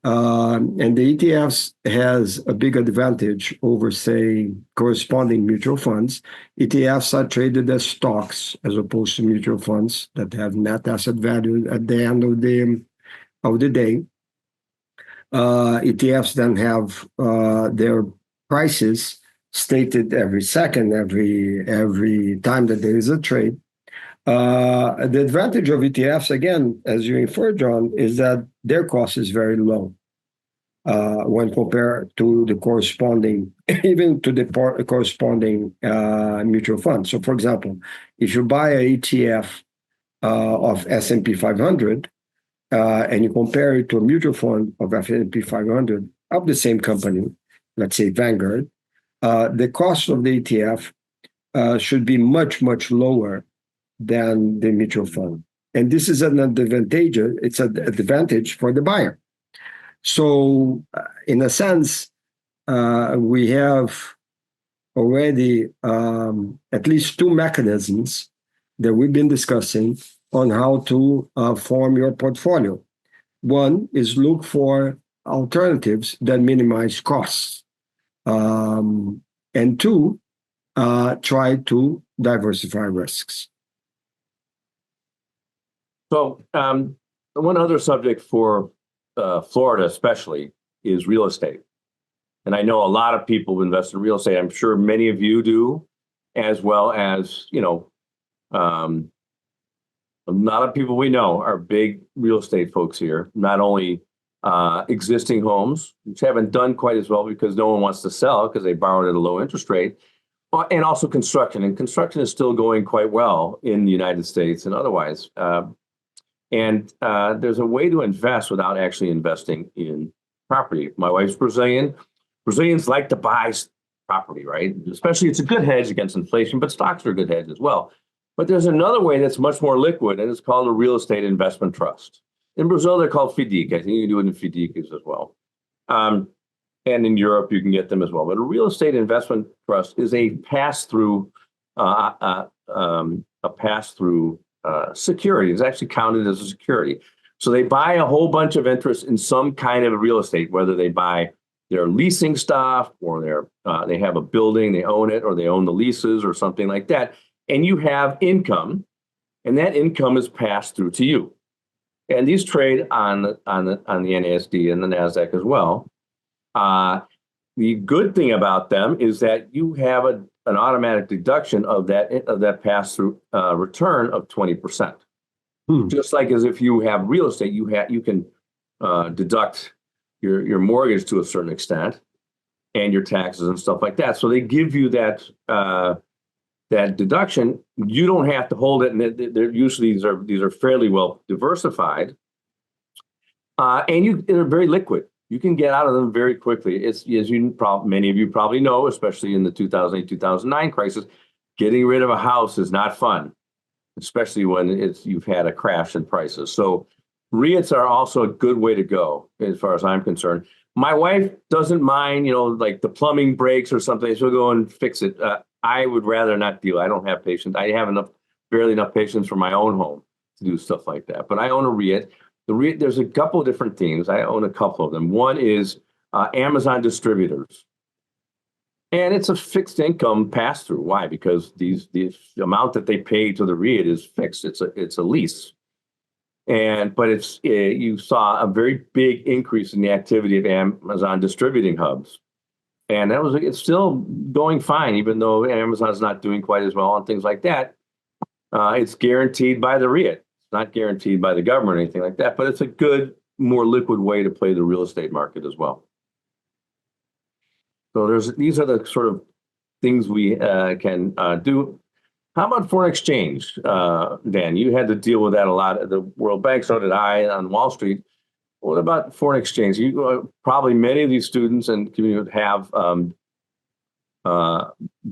[SPEAKER 2] And the ETFs has a big advantage over, say, corresponding mutual funds. ETFs are traded as stocks as opposed to mutual funds that have net asset value at the end of the day. ETFs then have their prices stated every second, every time that there is a trade. The advantage of ETFs, again, as you inferred, John, is that their cost is very low when compared to the corresponding, even to the corresponding mutual fund. So, for example, if you buy an ETF of S&P 500 and you compare it to a mutual fund of S&P 500 of the same company, let's say Vanguard, the cost of the ETF should be much, much lower than the mutual fund. And this is an advantage. It's an advantage for the buyer. So in a sense, we have already at least two mechanisms that we've been discussing on how to form your portfolio. One is look for alternatives that minimize costs. And two, try to diversify risks.
[SPEAKER 1] So one other subject for Florida especially is real estate. And I know a lot of people invest in real estate. I'm sure many of you do, as well as, a lot of people we know are big real estate folks here, not only existing homes, which haven't done quite as well because no one wants to sell because they borrowed at a low interest rate, And also construction. And construction is still going quite well in the United States and otherwise. And there's a way to invest without actually investing in property. My wife's Brazilian. Brazilians like to buy property, right? Especially it's a good hedge against inflation, but stocks are a good hedge as well. But there's another way that's much more liquid, and it's called a real estate investment trust. In Brazil, they're called FIDIC. I think you can do it in FIDICs as well. And in Europe, you can get them as well. But a real estate investment trust is a pass-through, security. It's actually counted as a security. So they buy a whole bunch of interest in some kind of real estate, whether they buy their leasing stuff or they have a building, they own it, or they own the leases or something like that. And you have income, and that income is passed through to you. And these trade on the NASD and the NASDAQ as well. The good thing about them is that you have an automatic deduction of that pass-through return of 20%. Just like as if you have real estate, you can deduct your mortgage to a certain extent and your taxes and stuff like that. So they give you that deduction. You don't have to hold it, and they're usually these are fairly well diversified, and they're very liquid. You can get out of them very quickly. It's as many of you probably know, especially in the 2008-2009 crisis, getting rid of a house is not fun, especially when you've had a crash in prices. So REITs are also a good way to go, as far as I'm concerned. My wife doesn't mind, like the plumbing breaks or something. She'll go and fix it. I would rather not deal. I don't have patience. I have barely enough patience for my own home to do stuff like that. But I own a REIT. The REIT, there's a couple of different themes. I own a couple of them. One is Amazon distributors. And it's a fixed income pass-through. Why? Because the amount that they pay to the REIT is fixed. It's a lease. But you saw a very big increase in the activity of Amazon distributing hubs. And it's still going fine, even though Amazon's not doing quite as well on things like that. It's guaranteed by the REIT. It's not guaranteed by the government or anything like that, but it's a good, more liquid way to play the real estate market as well. So these are the sort of things we can do. How about foreign exchange, Dan? You had to deal with that a lot at the World Bank, so did I on Wall Street. What about foreign exchange? Probably many of these students and community have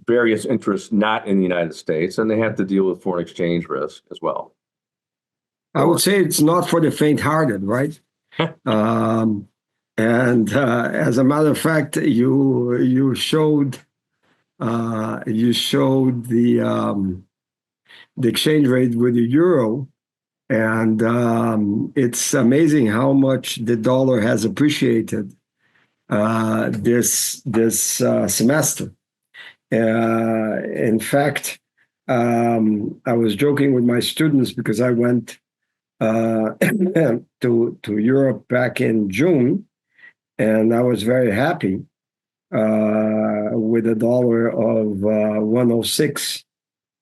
[SPEAKER 1] various interests not in the United States, and they have to deal with foreign exchange risk as well.
[SPEAKER 2] I would say it's not for the faint-hearted, right? And as a matter of fact, you showed the exchange rate with the euro, and it's amazing how much the dollar has appreciated this semester. In fact, I was joking with my students because I went to Europe back in June, and I was very happy with a dollar of 106,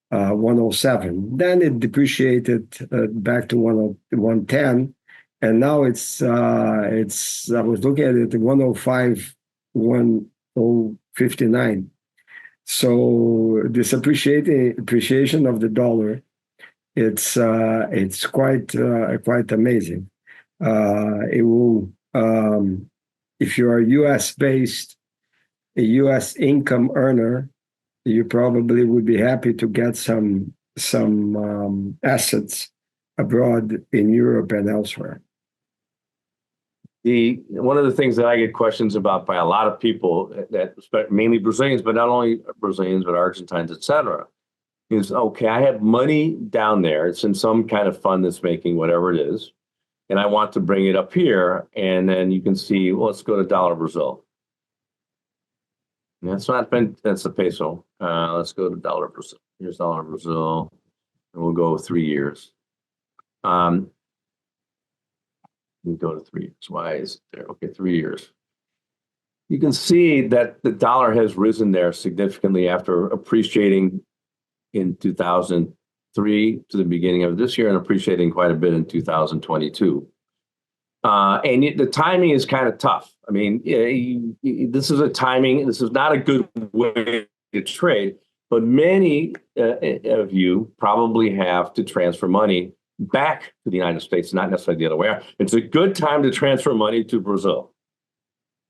[SPEAKER 2] 107. Then it depreciated back to 110, and now it's I was looking at it at 105, 1059. So this appreciation of the dollar, it's quite amazing. It will, if you are U.S. based, a U.S. income earner, you probably would be happy to get some assets abroad in Europe and elsewhere.
[SPEAKER 1] One of the things that I get questions about by a lot of people, that mainly Brazilians, but not only Brazilians, but Argentines, et cetera, is, okay, I have money down there. It's in some kind of fund that's making whatever it is, and I want to bring it up here. And then you can see, well, let's go to dollar Brazil. That's the peso. Let's go to dollar Brazil. Here's dollar Brazil, and we'll go 3 years. We go to 3 years. Why is it there? Okay, 3 years. You can see that the dollar has risen there significantly after appreciating in 2003 to the beginning of this year and appreciating quite a bit in 2022. And the timing is kind of tough. I mean, this is not a good way to trade. But many of you probably have to transfer money back to the United States, not necessarily the other way around. It's a good time to transfer money to Brazil.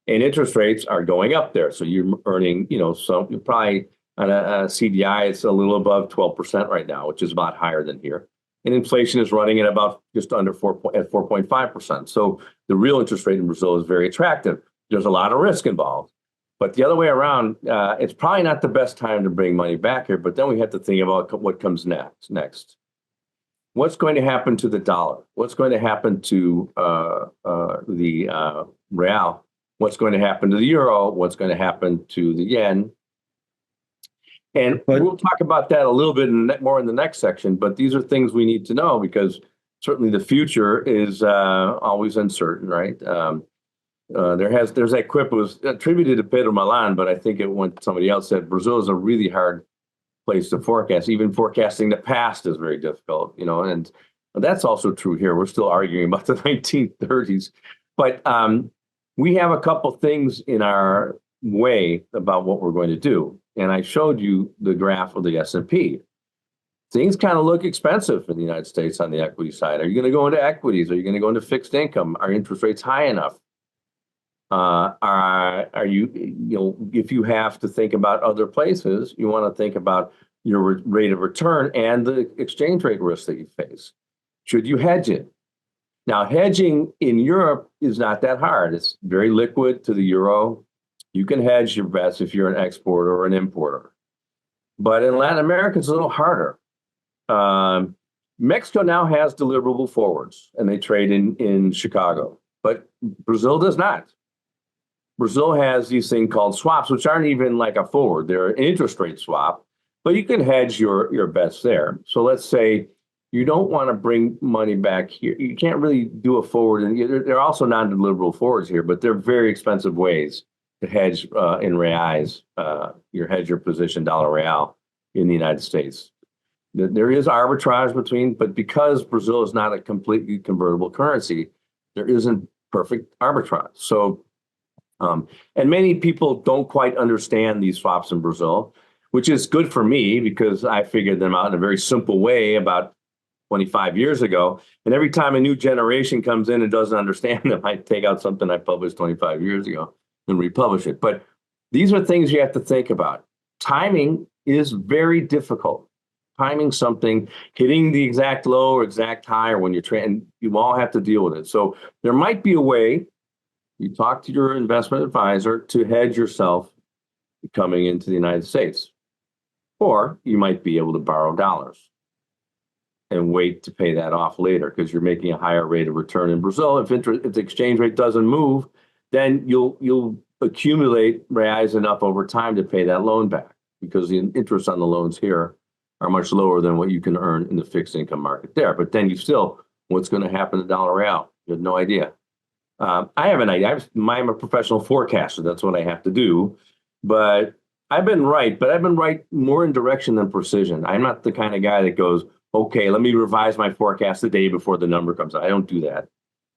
[SPEAKER 1] And interest rates are going up there. So you're earning, so you're probably on a CDI, it's a little above 12% right now, which is a lot higher than here. And inflation is running at about just under 4.5%. So the real interest rate in Brazil is very attractive. There's a lot of risk involved. But the other way around, it's probably not the best time to bring money back here. But then we have to think about what comes next. What's going to happen to the dollar? What's going to happen to the real? What's going to happen to the euro? What's going to happen to the yen? And we'll talk about that a little bit more in the next section. But these are things we need to know because certainly the future is always uncertain, right? There's that quip. It was attributed to Pedro Milan, but I think it went somebody else said Brazil is a really hard place to forecast. Even forecasting the past is very difficult, and that's also true here. We're still arguing about the 1930s, but we have a couple things in our way about what we're going to do. And I showed you the graph of the S&P. Things kind of look expensive in the United States on the equity side. Are you going to go into equities? Are you going to go into fixed income? Are interest rates high enough? Are you, if you have to think about other places, you want to think about your rate of return and the exchange rate risk that you face. Should you hedge it? Now, hedging in Europe is not that hard. It's very liquid to the euro. You can hedge your bets if you're an exporter or an importer. But in Latin America, it's a little harder. Mexico now has deliverable forwards, and they trade in Chicago. But Brazil does not. Brazil has these things called swaps, which aren't even like a forward. They're an interest rate swap, but you can hedge your bets there. So let's say you don't want to bring money back here. You can't really do a forward. And there are also non-deliverable forwards here, but they're very expensive ways to hedge in reais, hedge your position dollar real in the United States. There is arbitrage but because Brazil is not a completely convertible currency, there isn't perfect arbitrage. So, and many people don't quite understand these swaps in Brazil, which is good for me because I figured them out in a very simple way about 25 years ago. And every time a new generation comes in and doesn't understand them, I take out something I published 25 years ago and republish it. But these are things you have to think about. Timing is very difficult. Timing something, hitting the exact low or exact high, or when you're trading, you all have to deal with it. So there might be a way, you talk to your investment advisor to hedge yourself coming into the United States. Or you might be able to borrow dollars and wait to pay that off later because you're making a higher rate of return in Brazil. If the exchange rate doesn't move, then you'll accumulate reais enough over time to pay that loan back because the interest on the loans here are much lower than what you can earn in the fixed income market there. But then what's going to happen to dollar real? You have no idea. I have an idea. I'm a professional forecaster. That's what I have to do. But I've been right more in direction than precision. I'm not the kind of guy that goes, okay, let me revise my forecast the day before the number comes out. I don't do that.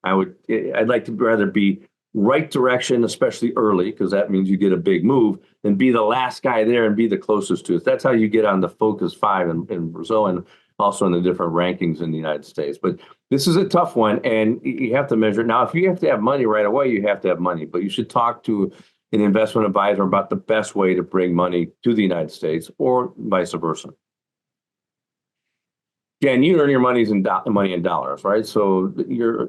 [SPEAKER 1] I'd like to rather be right direction, especially early, because that means you get a big move, than be the last guy there and be the closest to it. That's how you get on the Focus 5 in Brazil and also in the different rankings in the United States. But this is a tough one, and you have to measure it. Now, if you have to have money right away, you have to have money, but you should talk to an investment advisor about the best way to bring money to the United States or vice versa. Again, you earn your money in dollars, right? So you're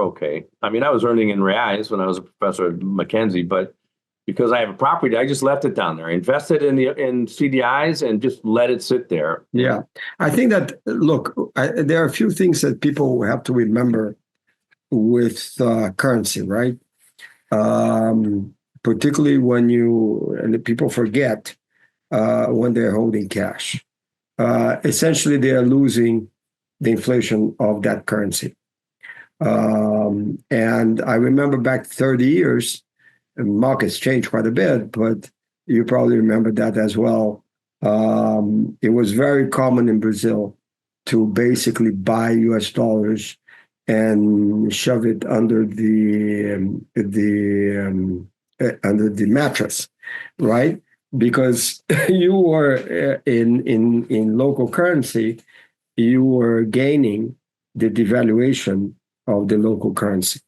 [SPEAKER 1] okay. I mean, I was earning in reais when I was a professor at Mackenzie, but because I have a property, I just left it down there. I invested in CDIs and just let it sit there.
[SPEAKER 2] Yeah, I think that there are a few things that people have to remember with currency, right? Particularly and people forget when they're holding cash. Essentially, they are losing the inflation of that currency. And I remember back 30 years, markets changed quite a bit, but you probably remember that as well. It was very common in Brazil to basically buy US dollars and shove it under the mattress, right? because you were in local currency, you were gaining the devaluation of the local currency.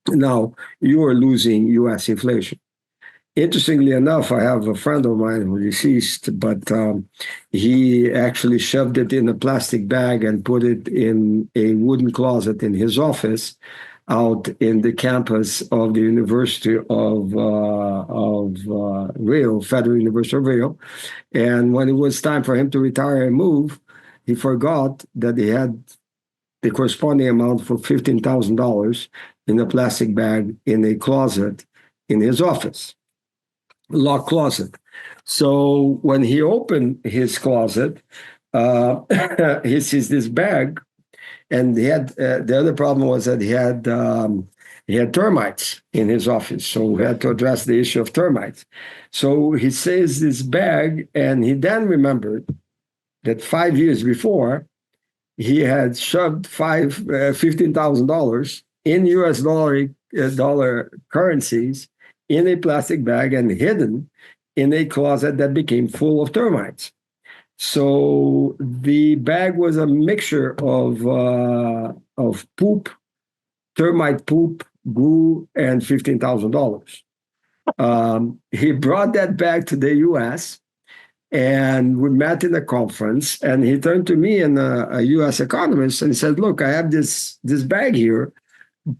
[SPEAKER 2] Now you are losing U.S. inflation. Interestingly enough, I have a friend of mine who deceased, but he actually shoved it in a plastic bag and put it in a wooden closet in his office out in the campus of the University of Rio, Federal University of Rio. And when it was time for him to retire and move, he forgot that he had the corresponding amount for $15,000 in a plastic bag in a closet in his office, locked closet. So when he opened his closet, he sees this bag, and he had the other problem was that he had termites in his office, so we had to address the issue of termites. So he says this bag, and he then remembered that 5 years before, he had shoved $15,000 in US dollar currencies in a plastic bag and hidden in a closet that became full of termites. So the bag was a mixture of poop, termite poop, goo, and $15,000. He brought that bag to the U.S. and we met in a conference. And he turned to me and a U.S. economist and said, "Look, I have this bag here,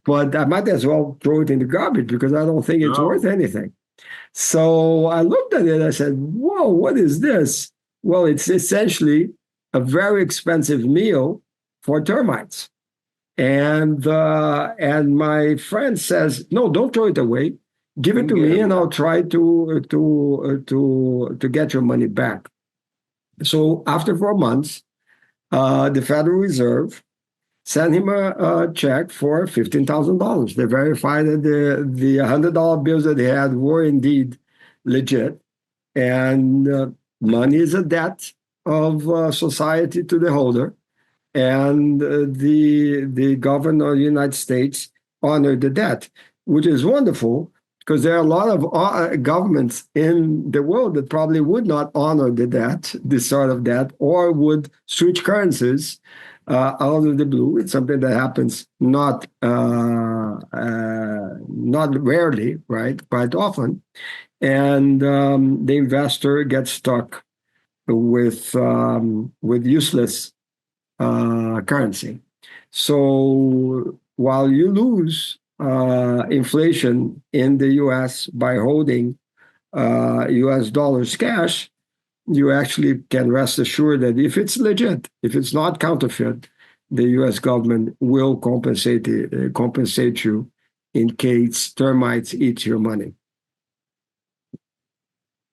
[SPEAKER 2] but I might as well throw it in the garbage because I don't think it's worth anything." So I looked at it. I said, "Whoa, what is this?" Well, it's essentially a very expensive meal for termites. And my friend says, "No, don't throw it away. Give it to me, and I'll try to get your money back." So after 4 months, the Federal Reserve sent him a check for $15,000. They verified that the $100 bills that he had were indeed legit, and money is a debt of society to the holder, and the government of the United States honored the debt, which is wonderful because there are a lot of governments in the world that probably would not honor the debt, this sort of debt, or would switch currencies out of the blue. It's something that happens not rarely, right? Quite often, and the investor gets stuck with useless currency. So while you lose inflation in the U.S. by holding U.S. dollars cash, you actually can rest assured that if it's legit, if it's not counterfeit, the U.S. government will compensate you in case termites eat your money.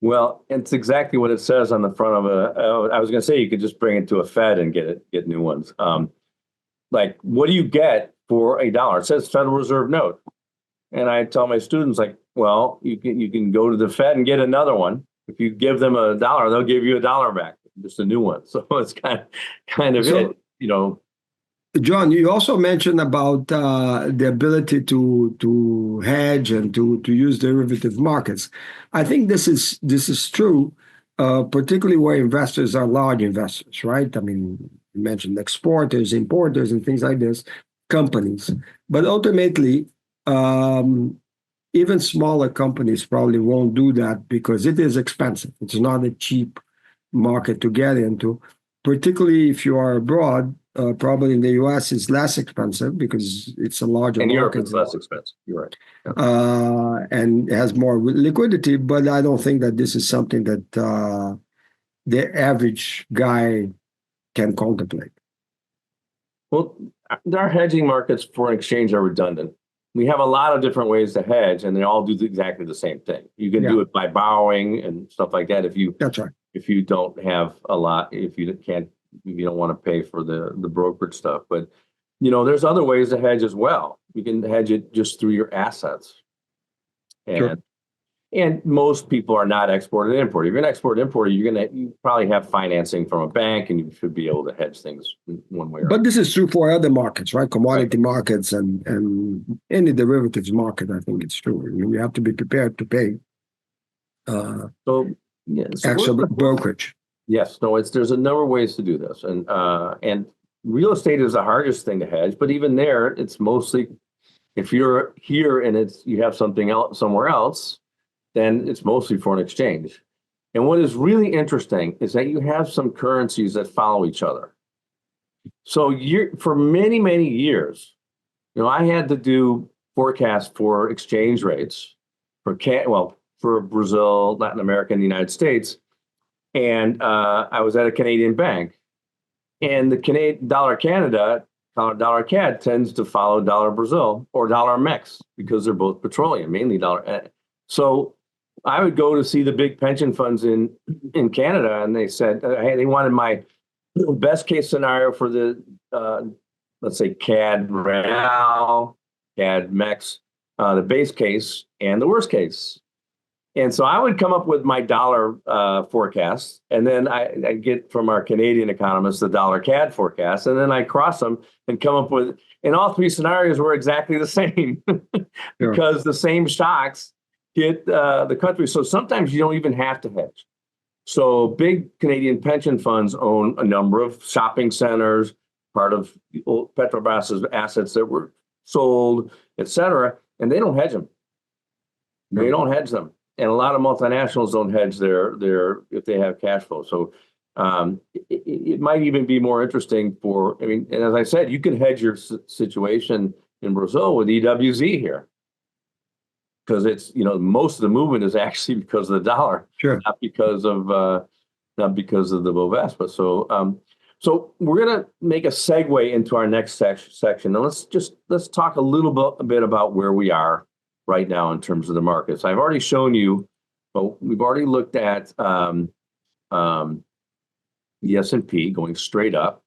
[SPEAKER 1] Well, it's exactly what it says on the front of I was going to say you could just bring it to a Fed and get new ones. Like, what do you get for $1? It says Federal Reserve note, and I tell my students, like, well, you can go to the Fed and get another one. If you give them $1, they'll give you $1 back, just a new one. So it's kind of it, you know.
[SPEAKER 2] John, you also mentioned about the ability to hedge and to use derivative markets. I think this is true, particularly where investors are large investors, right? I mean, you mentioned exporters, importers, and things like this, companies. But ultimately, even smaller companies probably won't do that because it is expensive. It's not a cheap market to get into, particularly if you are abroad. Probably in the U.S. it's less expensive because it's a larger market.
[SPEAKER 1] In Europe, it's less expensive. You're right. Yeah.
[SPEAKER 2] And has more liquidity, but I don't think that this is something that the average guy can contemplate.
[SPEAKER 1] Well, our hedging markets for exchange are redundant. We have a lot of different ways to hedge, and they all do exactly the same thing. You can do it by borrowing and stuff like that.
[SPEAKER 2] That's right.
[SPEAKER 1] If you don't have a lot, if you don't want to pay for the brokerage stuff. But, you know, there's other ways to hedge as well. You can hedge it just through your assets. And most people are not export and import. If you're an export importer, you probably have financing from a bank, and you should be able to hedge things one way or another.
[SPEAKER 2] But this is true for other markets, right? Commodity markets and any derivatives market. I think it's true. I mean, you have to be prepared to pay.
[SPEAKER 1] So Yeah, so
[SPEAKER 2] Actual brokerage.
[SPEAKER 1] yes, no, there's a number of ways to do this, and real estate is the hardest thing to hedge. But even there, it's mostly if you're here and you have something else somewhere else, then it's mostly foreign exchange. And what is really interesting is that you have some currencies that follow each other. So for many, many years, I had to do forecasts for exchange rates for Brazil, Latin America, and the United States. And I was at a Canadian bank. And the Canadian dollar Canada, dollar CAD tends to follow dollar Brazil or dollar Mex because they're both petroleum, mainly dollar. So I would go to see the big pension funds in Canada, and they said, hey, they wanted my best case scenario for the, let's say, CAD Real, CAD Mex, the base case, and the worst case. And so I would come up with my dollar forecast, and then I get from our Canadian economists the dollar CAD forecast, and then I cross them and come up with, and all three scenarios were exactly the same because the same shocks hit the country. So sometimes you don't even have to hedge. So big Canadian pension funds own a number of shopping centers, part of Petrobras' assets that were sold, et cetera, and they don't hedge them. They don't hedge them. And a lot of multinationals don't hedge their if they have cash flow. So it might even be more interesting and as I said, you can hedge your situation in Brazil with EWZ here. Because it's, most of the movement is actually because of the dollar, not because of the Bovespa. So we're going to make a segue into our next section. And let's talk a little bit about where we are right now in terms of the markets. I've already shown you, but we've already looked at the S&P going straight up.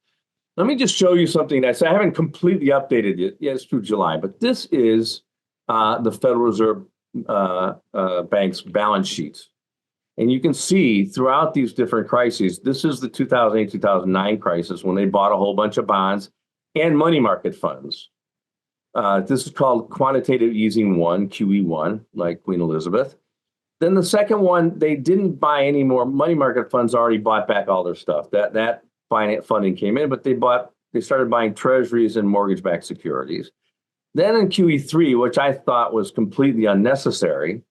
[SPEAKER 1] Let me just show you something I haven't completely updated it. Yeah, it's through July, but this is the Federal Reserve Bank's balance sheets. And you can see throughout these different crises, this is the 2008-2009 crisis when they bought a whole bunch of bonds and money market funds. This is called quantitative easing 1, QE1, like Queen Elizabeth. Then the second one, they didn't buy any more money market funds, already bought back all their stuff. That funding came in, but they started buying treasuries and mortgage-backed securities. Then in QE3, which I thought was completely unnecessary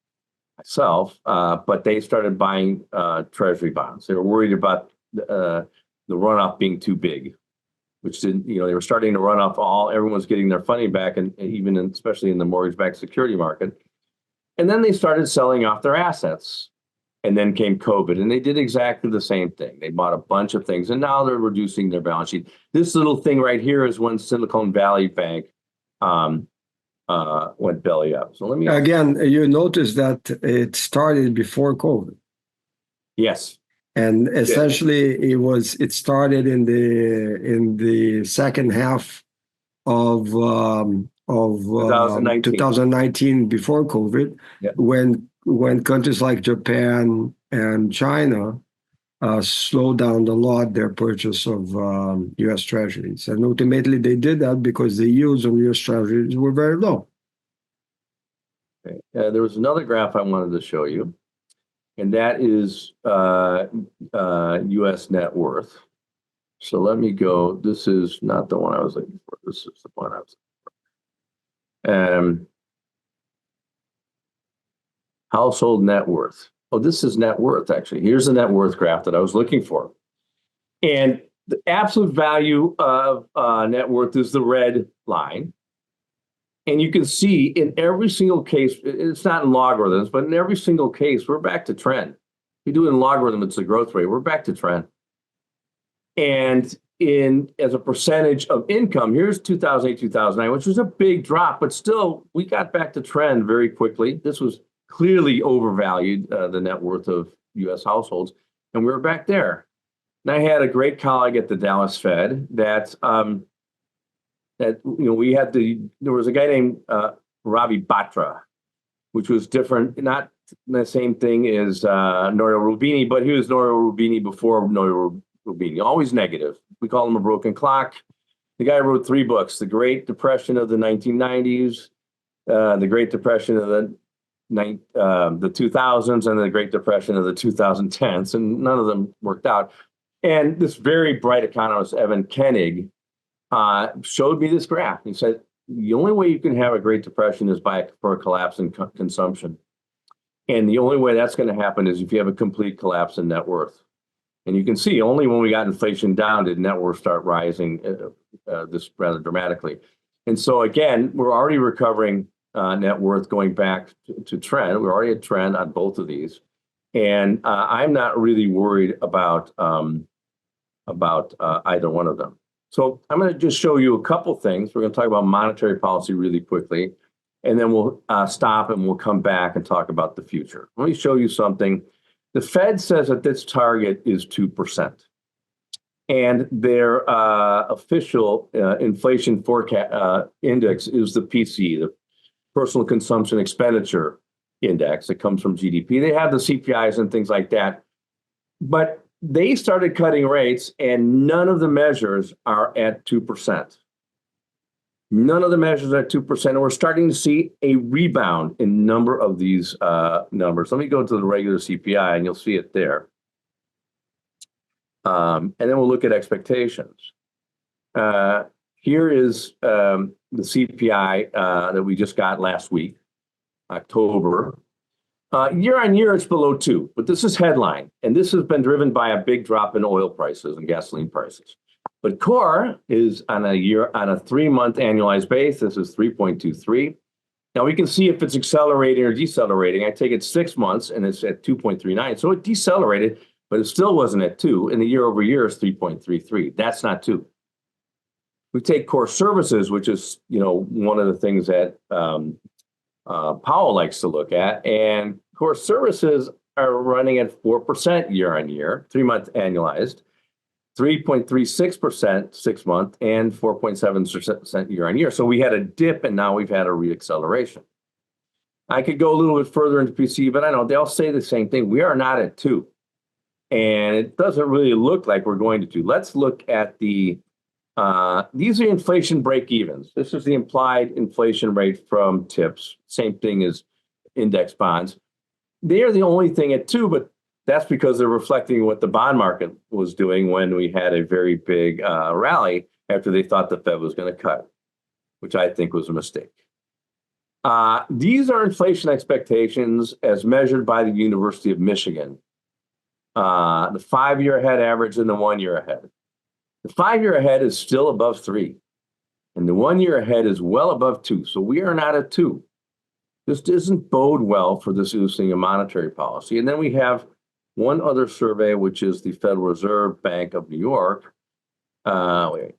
[SPEAKER 1] myself, but they started buying treasury bonds. They were worried about the runoff being too big, which didn't, they were starting to run off everyone was getting their funding back, and especially in the mortgage-backed security market. And then they started selling off their assets. And then came COVID, and they did exactly the same thing. They bought a bunch of things, and now they're reducing their balance sheet. This little thing right here is when Silicon Valley Bank went belly up. So
[SPEAKER 2] again, you notice that it started before COVID.
[SPEAKER 1] Yes.
[SPEAKER 2] And essentially it started in the second half of 2019 before COVID, when countries like Japan and China slowed down a lot their purchase of U.S. Treasuries. And ultimately they did that because the yields on U.S. Treasuries were very low.
[SPEAKER 1] Okay. There was another graph I wanted to show you, and that is U.S. net worth. So let me go. This is not the one I was looking for. This is the one I was looking for. Household net worth. Oh, this is net worth, actually. Here's the net worth graph that I was looking for. And the absolute value of net worth is the red line. And you can see in every single case, it's not in logarithms, but in every single case, we're back to trend. If you do it in logarithm, it's the growth rate. We're back to trend. And as a percentage of income, here's 2008, 2009, which was a big drop, but still, we got back to trend very quickly. This was clearly overvalued, the net worth of U.S. households, and we were back there. And I had a great colleague at the Dallas Fed that there was a guy named Ravi Batra, which was different, not the same thing as Norio Rubini, but he was Norio Rubini before Norio Rubini, always negative. We call him a broken clock. The guy wrote 3 books: The Great Depression of the 1990s, The Great Depression of the the 2000s and the Great Depression of the 2010s, and none of them worked out. And this very bright economist, Evan Koenig, showed me this graph. He said, the only way you can have a Great Depression is for a collapse in consumption. And the only way that's going to happen is if you have a complete collapse in net worth. And you can see only when we got inflation down did net worth start rising this rather dramatically. And so again, we're already recovering net worth going back to trend. We're already at trend on both of these. And I'm not really worried about either one of them. So I'm going to just show you a couple things. We're going to talk about monetary policy really quickly, and then we'll stop and we'll come back and talk about the future. Let me show you something. The Fed says that this target is 2%. And their official inflation forecast index is the PCE, the Personal Consumption Expenditure Index that comes from GDP. They have the CPIs and things like that. But they started cutting rates, and none of the measures are at 2%. None of the measures are at 2%. And we're starting to see a rebound in number of these numbers. Let me go to the regular CPI, and you'll see it there. And then we'll look at expectations. Here is the CPI that we just got last week, October. Year on year, it's below 2, but this is headline. And this has been driven by a big drop in oil prices and gasoline prices. But core is on a 3-month annualized basis is 3.23. Now we can see if it's accelerating or decelerating. I take it 6 months and it's at 2.39. So it decelerated, but it still wasn't at 2. And the year over year is 3.33. That's not 2. We take core services, which is, one of the things that Powell likes to look at, and core services are running at 4% year on year, 3-month annualized, 3.36% 6 month, and 4.7% year on year. So we had a dip, and now we've had a reacceleration. I could go a little bit further into PCE, but I know they all say the same thing. We are not at 2, and it doesn't really look like we're going to 2. Let's look at these are inflation break-evens. This is the implied inflation rate from TIPS, same thing as index bonds. They are the only thing at 2, but that's because they're reflecting what the bond market was doing when we had a very big rally after they thought the Fed was going to cut, which I think was a mistake. These are inflation expectations as measured by the University of Michigan, the 5-year ahead average and the 1-year ahead. The 5-year ahead is still above 3, and the 1-year ahead is well above 2. So we are not at 2. This doesn't bode well for this loosening of monetary policy. And then we have one other survey, which is the Federal Reserve Bank of New York. There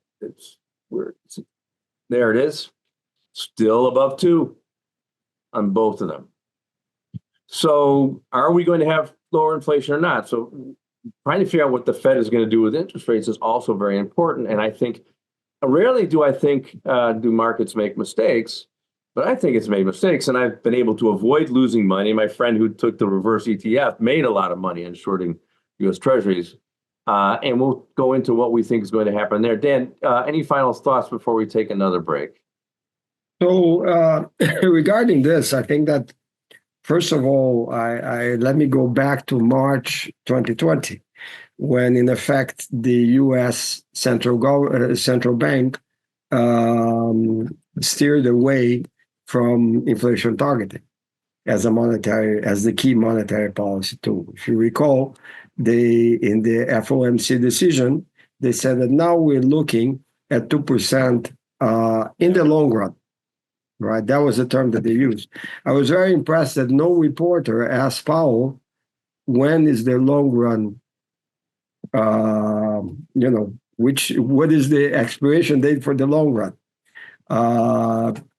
[SPEAKER 1] it is, still above 2 on both of them. So are we going to have lower inflation or not? So trying to figure out what the Fed is going to do with interest rates is also very important. And I think, rarely do I think, do markets make mistakes, but I think it's made mistakes. And I've been able to avoid losing money. My friend who took the reverse ETF made a lot of money in shorting U.S. Treasuries. And we'll go into what we think is going to happen there. Dan, any final thoughts before we take another break?
[SPEAKER 2] So regarding this, I think that first of all, I let me go back to March 2020, when in effect the U.S. central bank steered away from inflation targeting as the key monetary policy tool. If you recall, in the FOMC decision, they said that now we're looking at 2% in the long run. Right, that was the term that they used. I was very impressed that no reporter asked Powell, when is the long run, what is the expiration date for the long run?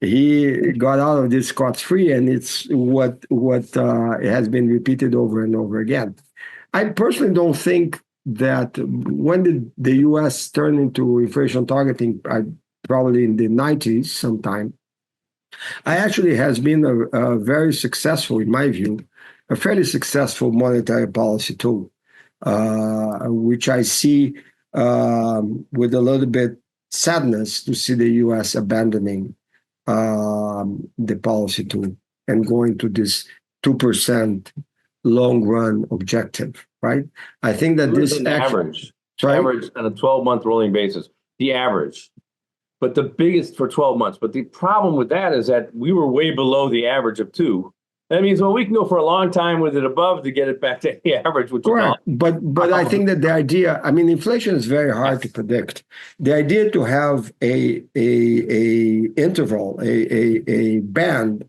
[SPEAKER 2] He got out of this scot-free, and it's what has been repeated over and over again. I personally don't think that when did the U.S. turn into inflation targeting, probably in the 90s sometime. Actually has been a very successful, in my view, a fairly successful monetary policy tool, which I see with a little bit sadness to see the U.S. abandoning the policy tool. and going to this 2% long run objective, right? I think that this
[SPEAKER 1] an average
[SPEAKER 2] right?
[SPEAKER 1] average on a 12-month rolling basis, the average. But the biggest for 12 months. But the problem with that is that we were way below the average of 2. That means, well, we can go for a long time with it above to get it back to the average, which
[SPEAKER 2] Correct.
[SPEAKER 1] is
[SPEAKER 2] all. But I think that the idea, I mean, inflation is very hard to predict. The idea to have a interval, a band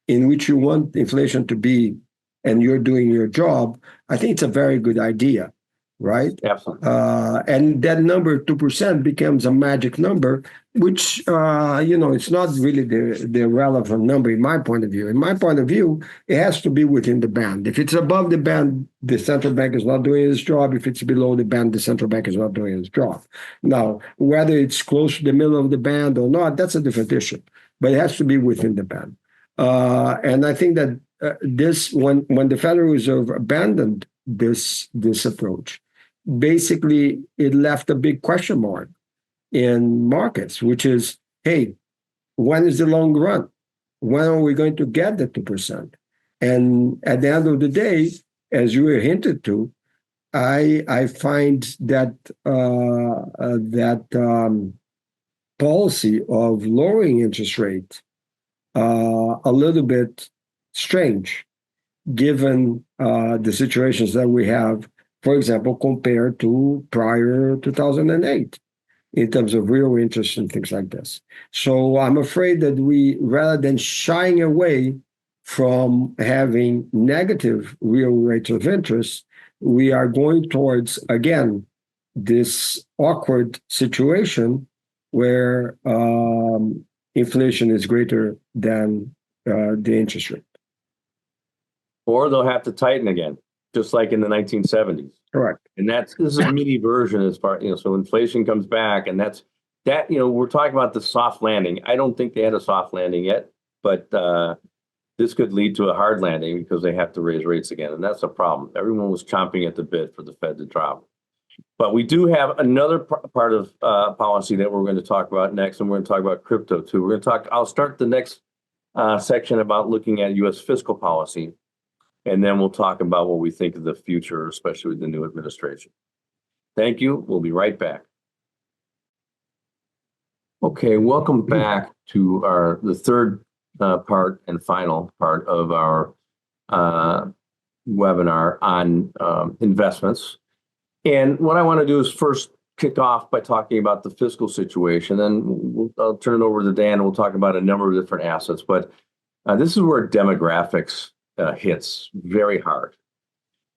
[SPEAKER 2] in which you want inflation to be, and you're doing your job, I think it's a very good idea, right?
[SPEAKER 1] Absolutely.
[SPEAKER 2] And that number 2% becomes a magic number, which it's not really the relevant number in my point of view. In my point of view, it has to be within the band. If it's above the band, the central bank is not doing its job. If it's below the band, the central bank is not doing its job. Now, whether it's close to the middle of the band or not, that's a different issue. But it has to be within the band. And I think that when the Federal Reserve abandoned this approach, basically it left a big question mark in markets, which is, hey, when is the long run? When are we going to get the 2%? And at the end of the day, as you were hinted to, I find that policy of lowering interest rate a little bit strange, given the situations that we have, for example, compared to prior 2008 in terms of real interest and things like this. So I'm afraid that we, rather than shying away from having negative real rates of interest, we are going towards, again, this awkward situation where inflation is greater than the interest rate.
[SPEAKER 1] Or they'll have to tighten again, just like in the 1970s.
[SPEAKER 2] Correct.
[SPEAKER 1] And this is a mini version as far, so inflation comes back, and we're talking about the soft landing. I don't think they had a soft landing yet, but this could lead to a hard landing because they have to raise rates again. And that's a problem. Everyone was chomping at the bit for the Fed to drop. But we do have another part of policy that we're going to talk about next, and we're going to talk about crypto too. I'll start the next section about looking at U.S. fiscal policy, and then we'll talk about what we think of the future, especially with the new administration. Thank you. We'll be right back. Okay, welcome back to the third part and final part of our webinar on investments. And what I want to do is first kick off by talking about the fiscal situation. Then I'll turn it over to Dan, and we'll talk about a number of different assets. But this is where demographics hits very hard.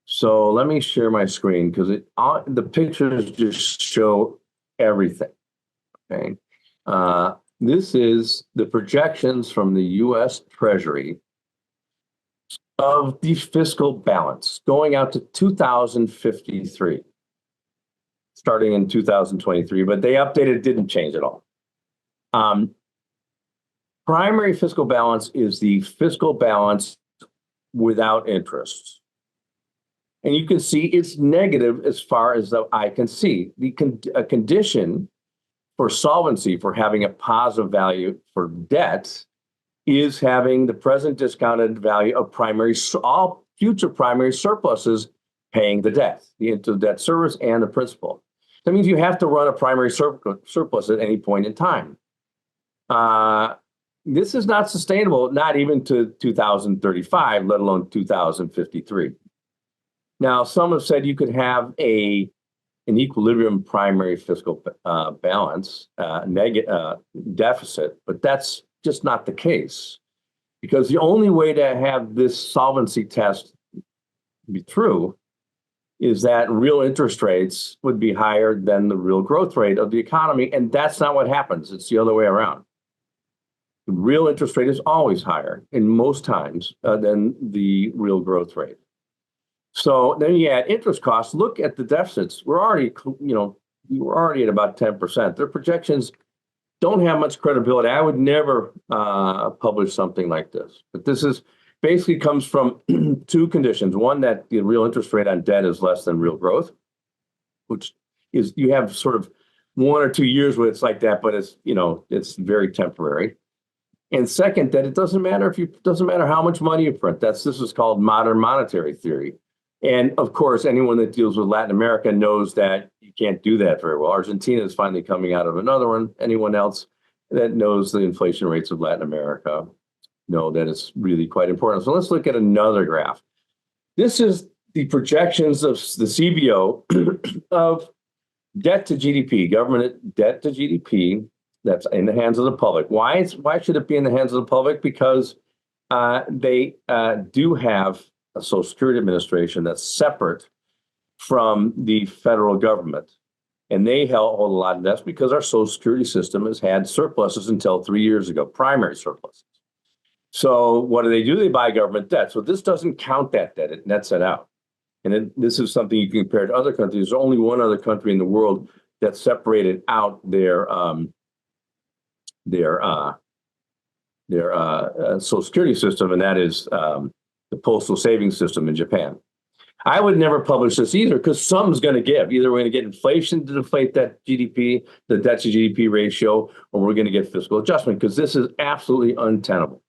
[SPEAKER 1] So let me share my screen because the pictures just show everything. Okay, this is the projections from the U.S. Treasury of the fiscal balance going out to 2053, starting in 2023. But they updated, didn't change at all. Primary fiscal balance is the fiscal balance without interest. And you can see it's negative as far as the eye can see. A condition for solvency, for having a positive value for debt, is having the present discounted value of all future primary surpluses paying the debt, the debt service and the principal. That means you have to run a primary surplus at any point in time. This is not sustainable, not even to 2035, let alone 2053. Now, some have said you could have an equilibrium primary fiscal balance, deficit, but that's just not the case, because the only way to have this solvency test be true is that real interest rates would be higher than the real growth rate of the economy, and that's not what happens. It's the other way around. The real interest rate is always higher, in most times, than the real growth rate. So then you add interest costs. Look at the deficits. We were already at about 10%. Their projections don't have much credibility. I would never publish something like this. But this is basically comes from two conditions. One, that the real interest rate on debt is less than real growth, which is, you have sort of 1 or 2 years where it's like that, but it's very temporary. And second, that it doesn't matter how much money you print. This is called modern monetary theory. And of course, anyone that deals with Latin America knows that you can't do that very well. Argentina is finally coming out of another one. Anyone else that knows the inflation rates of Latin America know that it's really quite important. So let's look at another graph. This is the projections of the CBO of debt to GDP, government debt to GDP. That's in the hands of the public. Why should it be in the hands of the public? Because they do have a Social Security Administration that's separate from the federal government. And they hold a lot of debts because our Social Security system has had surpluses until 3 years ago, primary surpluses. So what do? They buy government debt. So this doesn't count that debt. It nets it out. And this is something you can compare to other countries. There's only one other country in the world that separated out their Social Security system, and that is the postal savings system in Japan. I would never publish this either because something's going to give. Either we're going to get inflation to deflate that GDP, the debt to GDP ratio, or we're going to get fiscal adjustment because this is absolutely untenable.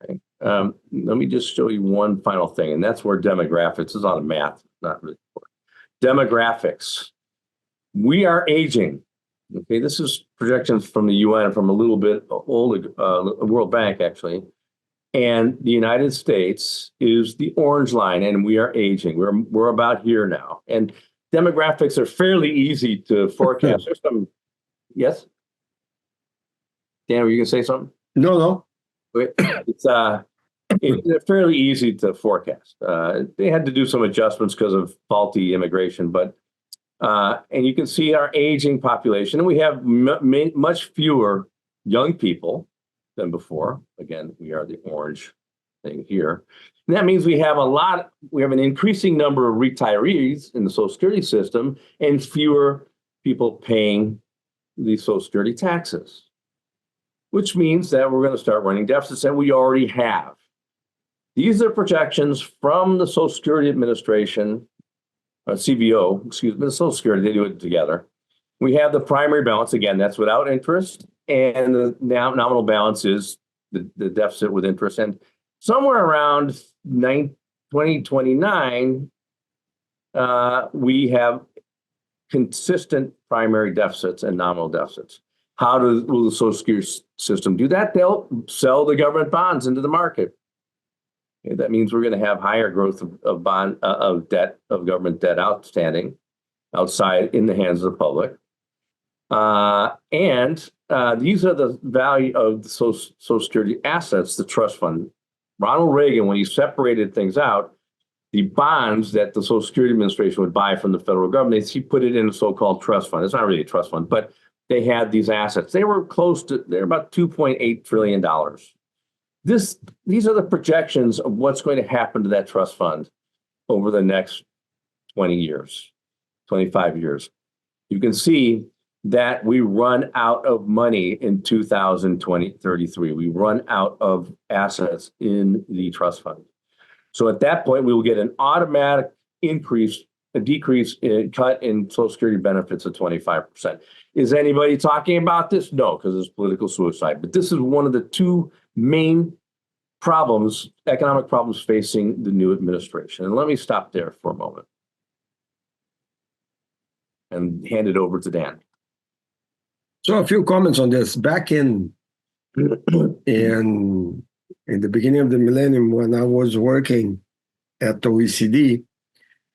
[SPEAKER 1] Okay. Let me just show you one final thing, and that's where demographics is on math, not really important. Demographics. We are aging. Okay, this is projections from the UN from a little bit old, World Bank actually. And the United States is the orange line, and we are aging. We're about here now. And demographics are fairly easy to forecast. There's some, yes? Dan, were you going to say something?
[SPEAKER 2] No.
[SPEAKER 1] It's fairly easy to forecast. They had to do some adjustments because of faulty immigration, but and you can see our aging population, and we have much fewer young people than before. Again, we are the orange thing here. And that means we have an increasing number of retirees in the Social Security system and fewer people paying the Social Security taxes, which means that we're going to start running deficits, and we already have. These are projections from the Social Security Administration, CBO, the Social Security, they do it together. We have the primary balance, again, that's without interest, and the nominal balance is the deficit with interest. And somewhere around 2029, we have consistent primary deficits and nominal deficits. How will the Social Security system do that? They'll sell the government bonds into the market. Okay, that means we're going to have higher growth of government debt outstanding outside in the hands of the public. And these are the value of the Social Security assets, the trust fund. Ronald Reagan, when he separated things out, the bonds that the Social Security Administration would buy from the federal government, he put it in a so-called trust fund. It's not really a trust fund, but they had these assets. They're about $2.8 trillion. These are the projections of what's going to happen to that trust fund over the next 20 years, 25 years. You can see that we run out of money in 2033. We run out of assets in the trust fund. So at that point, we will get an automatic decrease in cut in Social Security benefits of 25%. Is anybody talking about this? No, because it's political suicide. But this is one of the two main economic problems facing the new administration. And let me stop there for a moment and hand it over to Dan.
[SPEAKER 2] So a few comments on this. Back in the beginning of the millennium, when I was working at the OECD,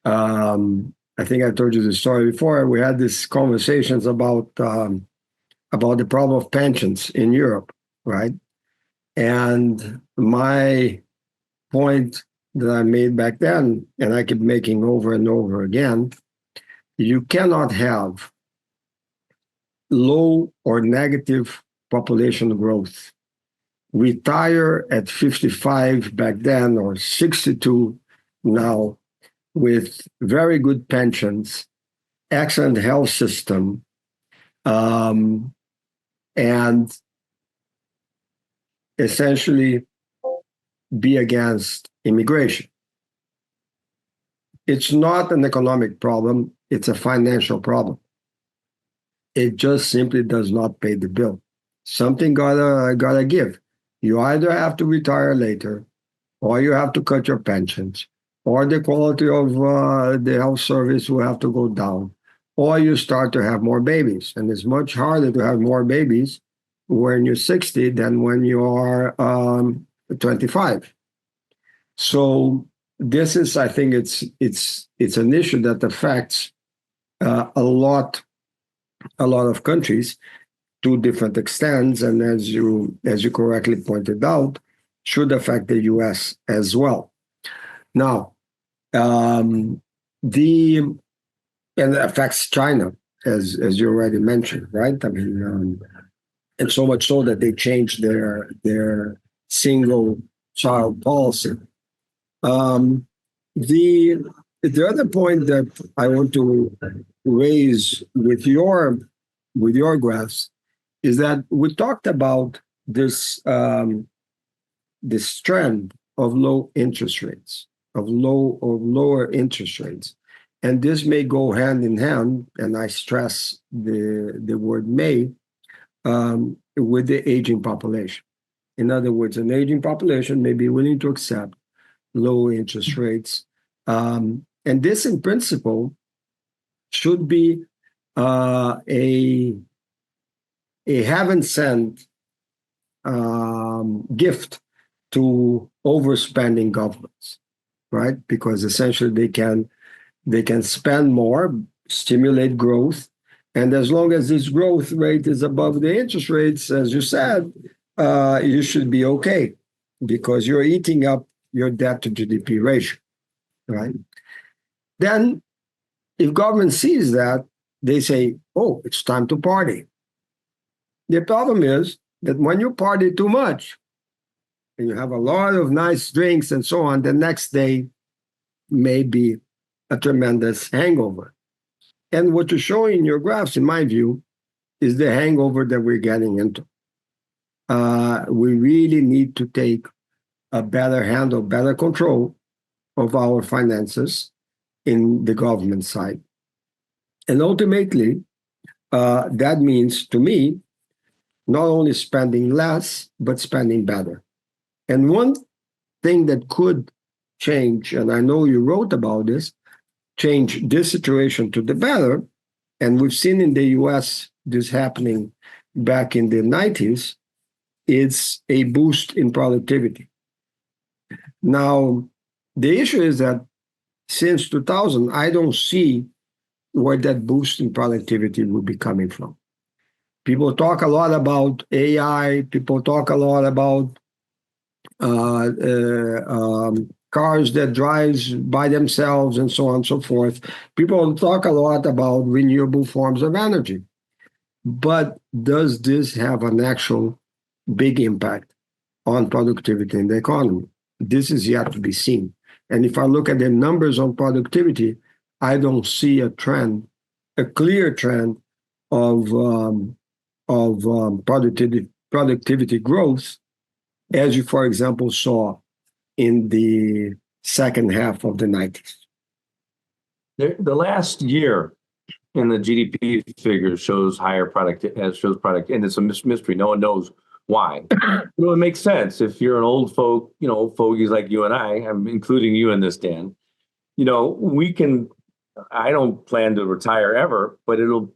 [SPEAKER 2] I think I told you the story before. We had these conversations about the problem of pensions in Europe, right? And my point that I made back then, and I keep making over and over again, you cannot have low or negative population growth. Retire at 55 back then or 62 now with very good pensions, excellent health system, and essentially be against immigration. It's not an economic problem, it's a financial problem. It just simply does not pay the bill. Something gotta give. You either have to retire later, or you have to cut your pensions, or the quality of the health service will have to go down, or you start to have more babies. And it's much harder to have more babies when you're 60 than when you are 25. So this is, I think, it's an issue that affects a lot of countries to different extents, and as you correctly pointed out, should affect the U.S. as well. Now, the and it affects China, as you already mentioned, right? I mean, and so much so that they changed their single child policy. The other point that I want to raise with your graphs is that we talked about this this trend of low interest rates, of lower interest rates, and this may go hand in hand, and I stress the word may, with the aging population. In other words, an aging population may be willing to accept low interest rates, and this, in principle, should be a heaven sent gift to overspending governments, right? Because essentially they can spend more, stimulate growth, and as long as this growth rate is above the interest rates, as you said, you should be okay because you're eating up your debt to GDP ratio, right? Then, if government sees that, they say, "Oh, it's time to party." The problem is that when you party too much and you have a lot of nice drinks and so on, the next day may be a tremendous hangover. And what you're showing in your graphs, in my view, is the hangover that we're getting into. We really need to take a better handle, better control of our finances in the government side. And ultimately, that means, to me, not only spending less, but spending better. And one thing that could change, and I know you wrote about this, change this situation to the better, and we've seen in the US this happening back in the 90s, it's a boost in productivity. Now, the issue is that since 2000, I don't see where that boost in productivity will be coming from. People talk a lot about AI. People talk a lot about cars that drives by themselves and so on and so forth. People talk a lot about renewable forms of energy. But does this have an actual big impact on productivity in the economy? This is yet to be seen. And if I look at the numbers on productivity, I don't see a trend, a clear trend of productivity growth, as you, for example, saw in the second half of the 90s.
[SPEAKER 1] The last year in the GDP figure shows higher product, and it's a mystery. No one knows why. It makes sense if you're an old fogies like you and I'm including you in this, Dan. I don't plan to retire ever, but it'll,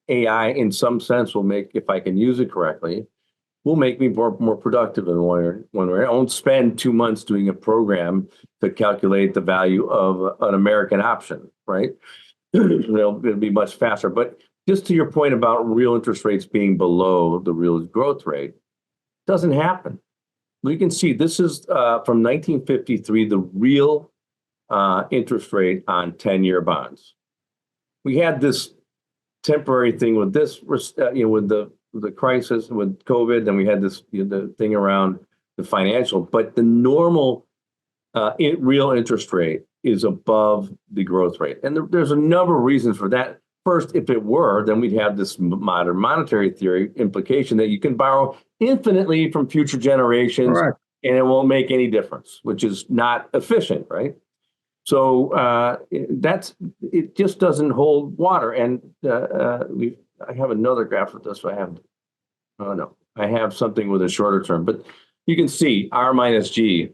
[SPEAKER 1] AI in some sense will make, if I can use it correctly, will make me more productive in one way. I won't spend 2 months doing a program to calculate the value of an American option, right? It'll be much faster. But just to your point about real interest rates being below the real growth rate, doesn't happen. We can see this is from 1953, the real interest rate on 10-year bonds. We had this temporary thing with this, with the crisis with COVID, then we had this the thing around the financial, but the normal real interest rate is above the growth rate. And there's a number of reasons for that. First, if it were, then we'd have this modern monetary theory implication that you can borrow infinitely from future generations,
[SPEAKER 2] Correct.
[SPEAKER 1] And it won't make any difference, which is not efficient, right? So it just doesn't hold water. And I have another graph of this. I have Oh, no, I have something with a shorter term, but you can see R minus G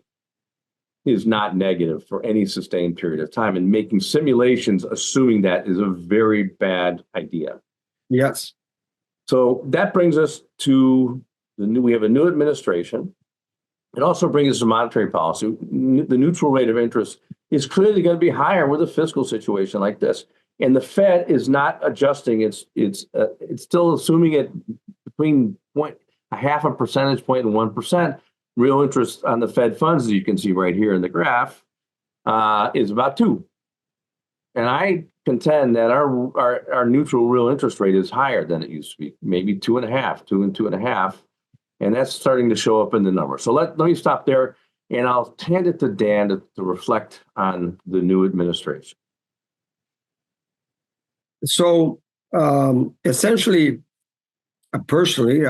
[SPEAKER 1] is not negative for any sustained period of time, and making simulations assuming that is a very bad idea.
[SPEAKER 2] Yes.
[SPEAKER 1] So that brings us to we have a new administration. It also brings us to monetary policy. The neutral rate of interest is clearly going to be higher with a fiscal situation like this. And the Fed is not adjusting. It's still assuming it between a half a percentage point and 1%. Real interest on the Fed funds, as you can see right here in the graph, is about 2%. And I contend that our neutral real interest rate is higher than it used to be, maybe 2.5%, 2 and 2.5%. And that's starting to show up in the numbers. So let me stop there, and I'll hand it to Dan to reflect on the new administration.
[SPEAKER 2] So essentially, personally,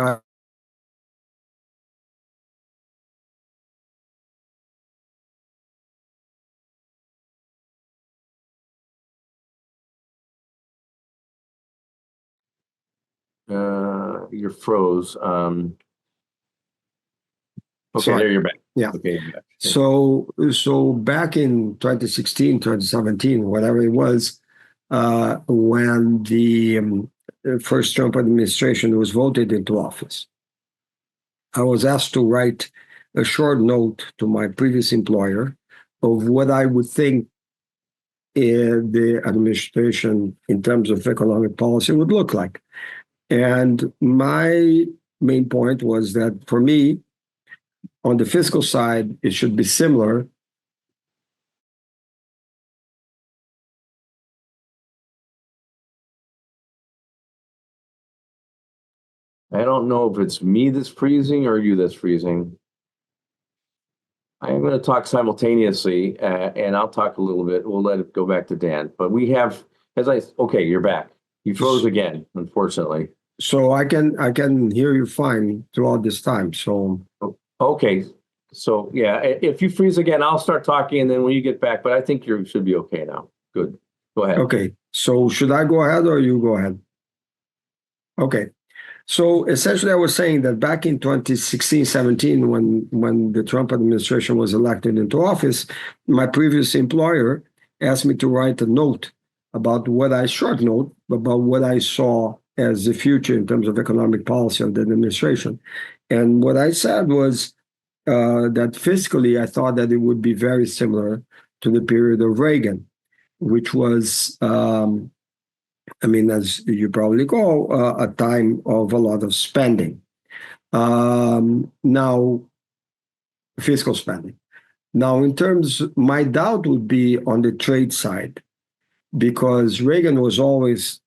[SPEAKER 1] You're froze. Okay,
[SPEAKER 2] sorry.
[SPEAKER 1] there you're back.
[SPEAKER 2] Yeah.
[SPEAKER 1] Okay, you're back.
[SPEAKER 2] So back in 2016, 2017, whatever it was, when the first Trump administration was voted into office, I was asked to write a short note to my previous employer of what I would think the administration in terms of economic policy would look like. And my main point was that for me, on the fiscal side, it should be similar.
[SPEAKER 1] I don't know if it's me that's freezing or you that's freezing. I'm going to talk simultaneously, and I'll talk a little bit. We'll let it go back to Dan. But we have, okay, you're back. You froze again, unfortunately.
[SPEAKER 2] So I can hear you fine throughout this time. So
[SPEAKER 1] okay, so yeah, if you freeze again, I'll start talking, and then when you get back. But I think you should be okay now. Good. Go ahead.
[SPEAKER 2] Okay. So should I go ahead or you go ahead? Okay. So essentially, I was saying that back in 2016, 17, when the Trump administration was elected into office, my previous employer asked me to write a note about short note about what I saw as the future in terms of economic policy of the administration. And what I said was that fiscally, I thought that it would be very similar to the period of Reagan, which was as you probably call, a time of a lot of spending. Now, fiscal spending. Now, my doubt would be on the trade side, because Reagan was always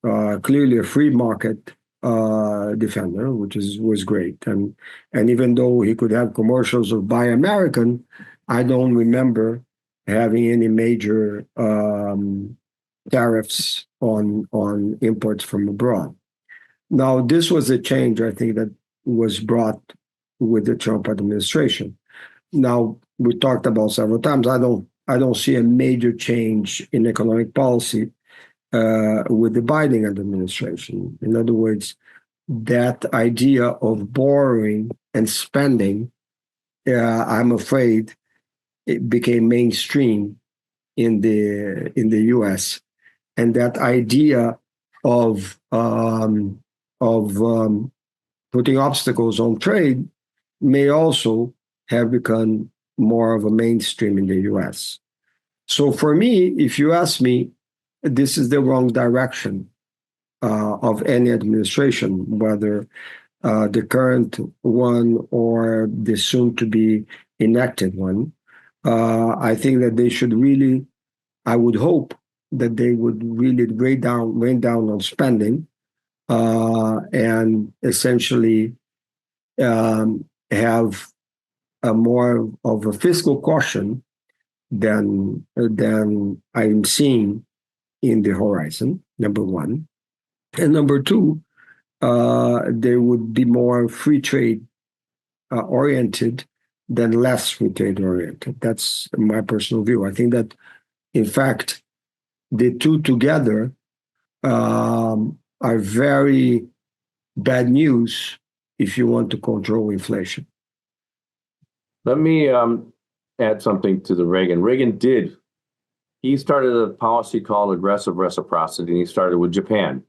[SPEAKER 2] clearly a free market defender, which was great. And even though he could have commercials of Buy American, I don't remember having any major tariffs on imports from abroad. Now, this was a change, I think, that was brought with the Trump administration. Now, we talked about several times. I don't see a major change in economic policy with the Biden administration. In other words, that idea of borrowing and spending, I'm afraid, it became mainstream in the U.S. And that idea of putting obstacles on trade may also have become more of a mainstream in the U.S. So for me, if you ask me, this is the wrong direction of any administration, whether the current one or the soon-to-be enacted one. I think that they should really, I would hope that they would really rain down on spending and essentially have a more of a fiscal caution than I'm seeing in the horizon, number one. And number two, they would be more free trade oriented than less free trade oriented. That's my personal view. I think that, in fact, the two together are very bad news if you want to control inflation.
[SPEAKER 1] Let me add something to the Reagan. He started a policy called aggressive reciprocity, and he started with Japan.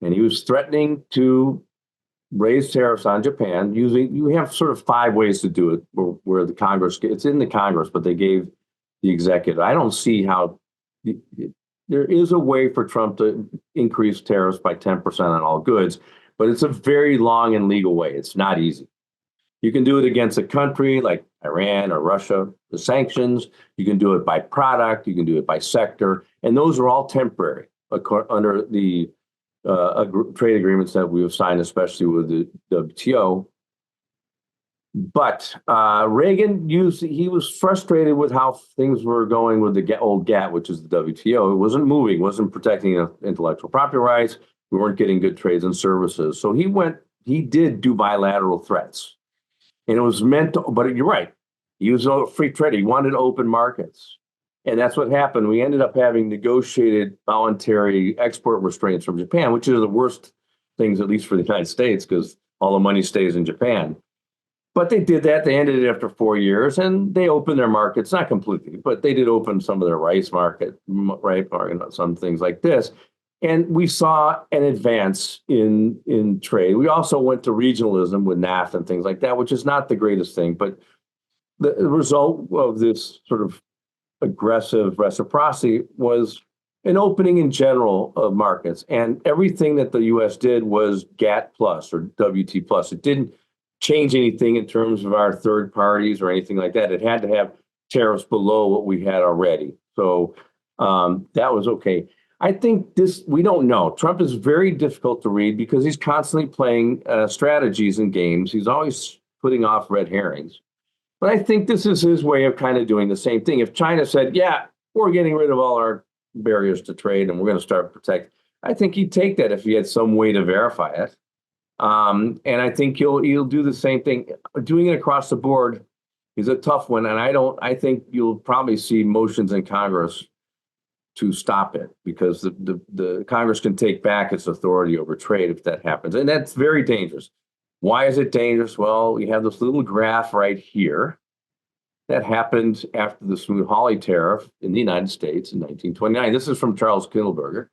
[SPEAKER 1] And he was threatening to raise tariffs on Japan you have sort of 5 ways to do it where the Congress, it's in the Congress, but they gave the executive. I don't see how there is a way for Trump to increase tariffs by 10% on all goods, but it's a very long and legal way. It's not easy. You can do it against a country like Iran or Russia, the sanctions. You can do it by product. You can do it by sector. And those are all temporary under the trade agreements that we have signed, especially with the WTO. But Reagan he was frustrated with how things were going with the old GATT, which is the WTO. It wasn't moving, wasn't protecting intellectual property rights. We weren't getting good trades and services. So he did do bilateral threats. And it was meant to, but you're right. He was a free trade. He wanted open markets. And that's what happened. We ended up having negotiated voluntary export restraints from Japan, which are the worst things, at least for the United States, because all the money stays in Japan. But they did that. They ended it after 4 years, and they opened their markets, not completely, but they did open some of their rice market, right? Some things like this. And we saw an advance in trade. We also went to regionalism with NAFTA and things like that, which is not the greatest thing. But the result of this sort of aggressive reciprocity was an opening in general of markets. And everything that the U.S. did was GATT plus or WT plus. It didn't change anything in terms of our third parties or anything like that. It had to have tariffs below what we had already. So that was okay. I think we don't know. Trump is very difficult to read because he's constantly playing strategies and games. He's always putting off red herrings. But I think this is his way of kind of doing the same thing. If China said, yeah, we're getting rid of all our barriers to trade and we're going to start protect, I think he'd take that if he had some way to verify it. And I think he'll do the same thing. Doing it across the board is a tough one. And I think you'll probably see motions in Congress to stop it because the Congress can take back its authority over trade if that happens. And that's very dangerous. Why is it dangerous? Well, we have this little graph right here that happened after the Smoot-Hawley tariff in the United States in 1929. This is from Charles Kindleberger.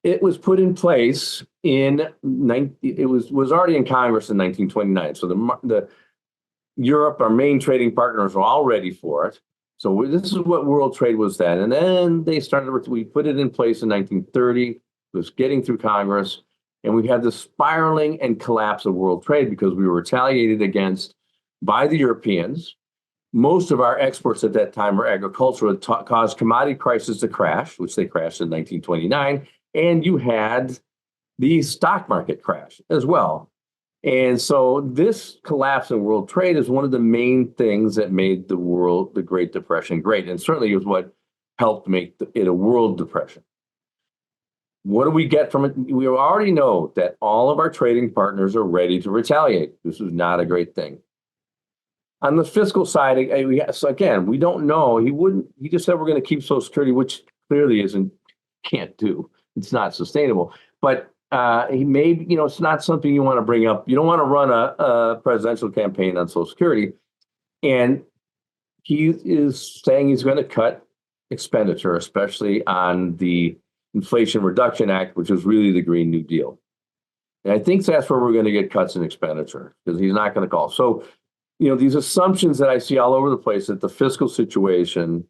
[SPEAKER 1] It was put in place it was already in Congress in 1929. So the Europe, our main trading partners, were all ready for it. So this is what world trade was then. And then we put it in place in 1930. It was getting through Congress. And we had the spiraling and collapse of world trade because we were retaliated against by the Europeans. Most of our exports at that time were agricultural. It caused commodity prices to crash, which they crashed in 1929. And you had the stock market crash as well. And so this collapse in world trade is one of the main things that made the Great Depression great. And certainly is what helped make it a world depression. What do we get from it? We already know that all of our trading partners are ready to retaliate. This is not a great thing. On the fiscal side, so again, we don't know. He just said we're going to keep Social Security, which clearly can't do. It's not sustainable. But he may, it's not something you want to bring up. You don't want to run a presidential campaign on Social Security. And he is saying he's going to cut expenditure, especially on the Inflation Reduction Act, which is really the Green New Deal. And I think that's where we're going to get cuts in expenditure because he's not going to call. So, these assumptions that I see all over the place that the fiscal situation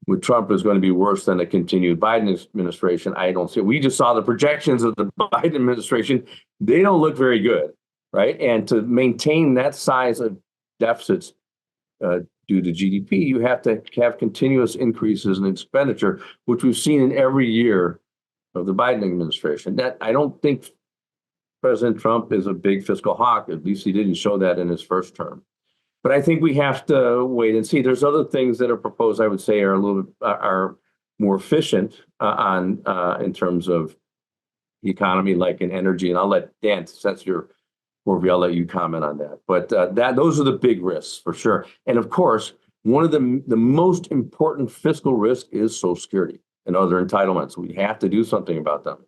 [SPEAKER 1] with Trump is going to be worse than a continued Biden administration, I don't see it. We just saw the projections of the Biden administration. They don't look very good, right? And to maintain that size of deficits due to GDP, you have to have continuous increases in expenditure, which we've seen in every year of the Biden administration. That I don't think President Trump is a big fiscal hawk. At least he didn't show that in his first term. But I think we have to wait and see. There's other things that are proposed, I would say, are more efficient in terms of the economy, like in energy. And I'll let Dan, since you're Morvey, I'll let you comment on that. But those are the big risks for sure. And of course, one of the most important fiscal risk is Social Security and other entitlements. We have to do something about them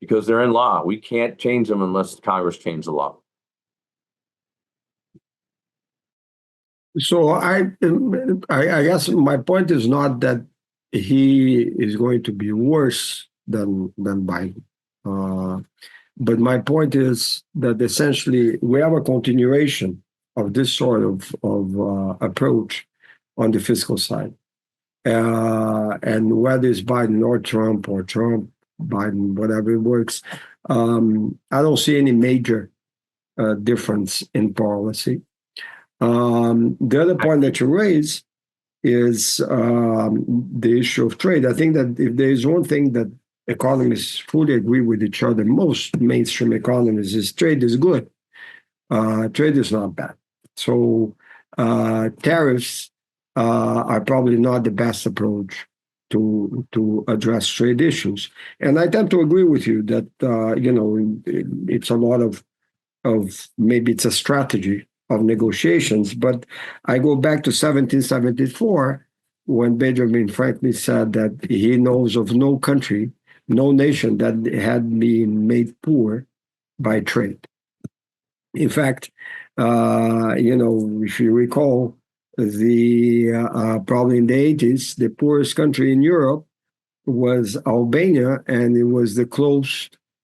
[SPEAKER 1] because they're in law. We can't change them unless Congress changes the law.
[SPEAKER 2] So I guess my point is not that he is going to be worse than Biden. Uh, but my point is that essentially we have a continuation of this sort of approach on the fiscal side. And whether it's Biden or Trump, Biden, whatever it works, I don't see any major difference in policy. The other point that you raise is the issue of trade. I think that if there is one thing that economists fully agree with each other, most mainstream economists, is trade is good. Trade is not bad. So tariffs are probably not the best approach to address trade issues. And I tend to agree with you that it's a lot of maybe it's a strategy of negotiations. But I go back to 1774 when Benjamin Franklin said that he knows of no country, no nation that had been made poor by trade. In fact, if you recall, probably in the 80s, the poorest country in Europe was Albania, and it was the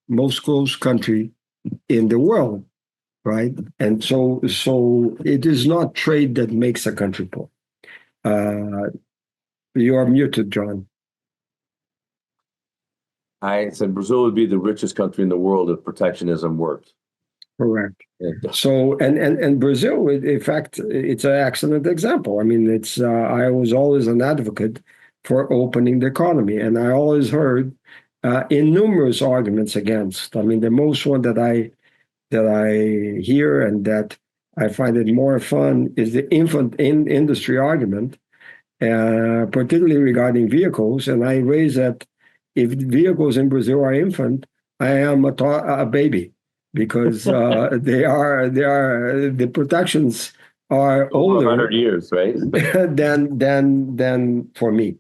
[SPEAKER 2] most closed country in the world, right? And so it is not trade that makes a country poor. You are muted, John.
[SPEAKER 1] I said Brazil would be the richest country in the world if protectionism worked.
[SPEAKER 2] Correct. So, and Brazil, in fact, it's an excellent example. I mean, I was always an advocate for opening the economy, and I always heard innumerous arguments against. I mean, the most one that I hear and that I find it more fun is the infant industry argument, particularly regarding vehicles. And I raise that if vehicles in Brazil are infant, I am a baby, because the protections are older
[SPEAKER 1] 100 years, right?
[SPEAKER 2] than for me.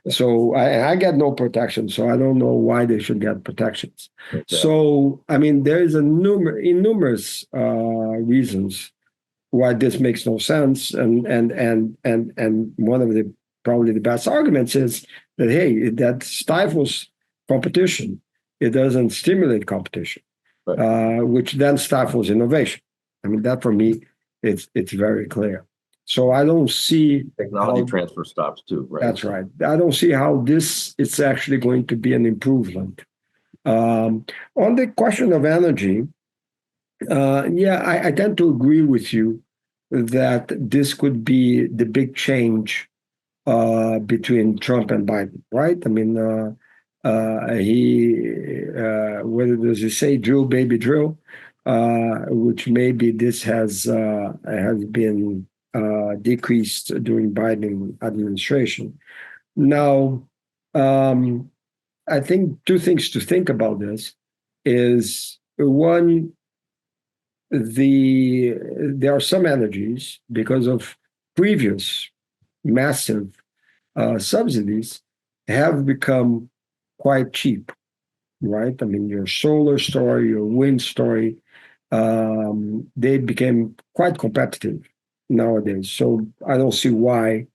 [SPEAKER 2] So I get no protection, so I don't know why they should get protections. Okay. So I mean, there is numerous reasons why this makes no sense, and one of the probably the best arguments is that hey, that stifles competition. It doesn't stimulate competition, right. Which then stifles innovation. I mean, that for me, it's very clear. So I don't see
[SPEAKER 1] technology transfer stops too, right?
[SPEAKER 2] That's right. I don't see how this is actually going to be an improvement. On the question of energy, I tend to agree with you that this could be the big change between Trump and Biden, right? I mean, whether does he say drill, baby, drill, which maybe this has been decreased during Biden administration. Now, I think two things to think about this is one, there are some energies because of previous massive subsidies have become quite cheap, right? I mean, your solar story, your wind story, they became quite competitive nowadays. So I don't see why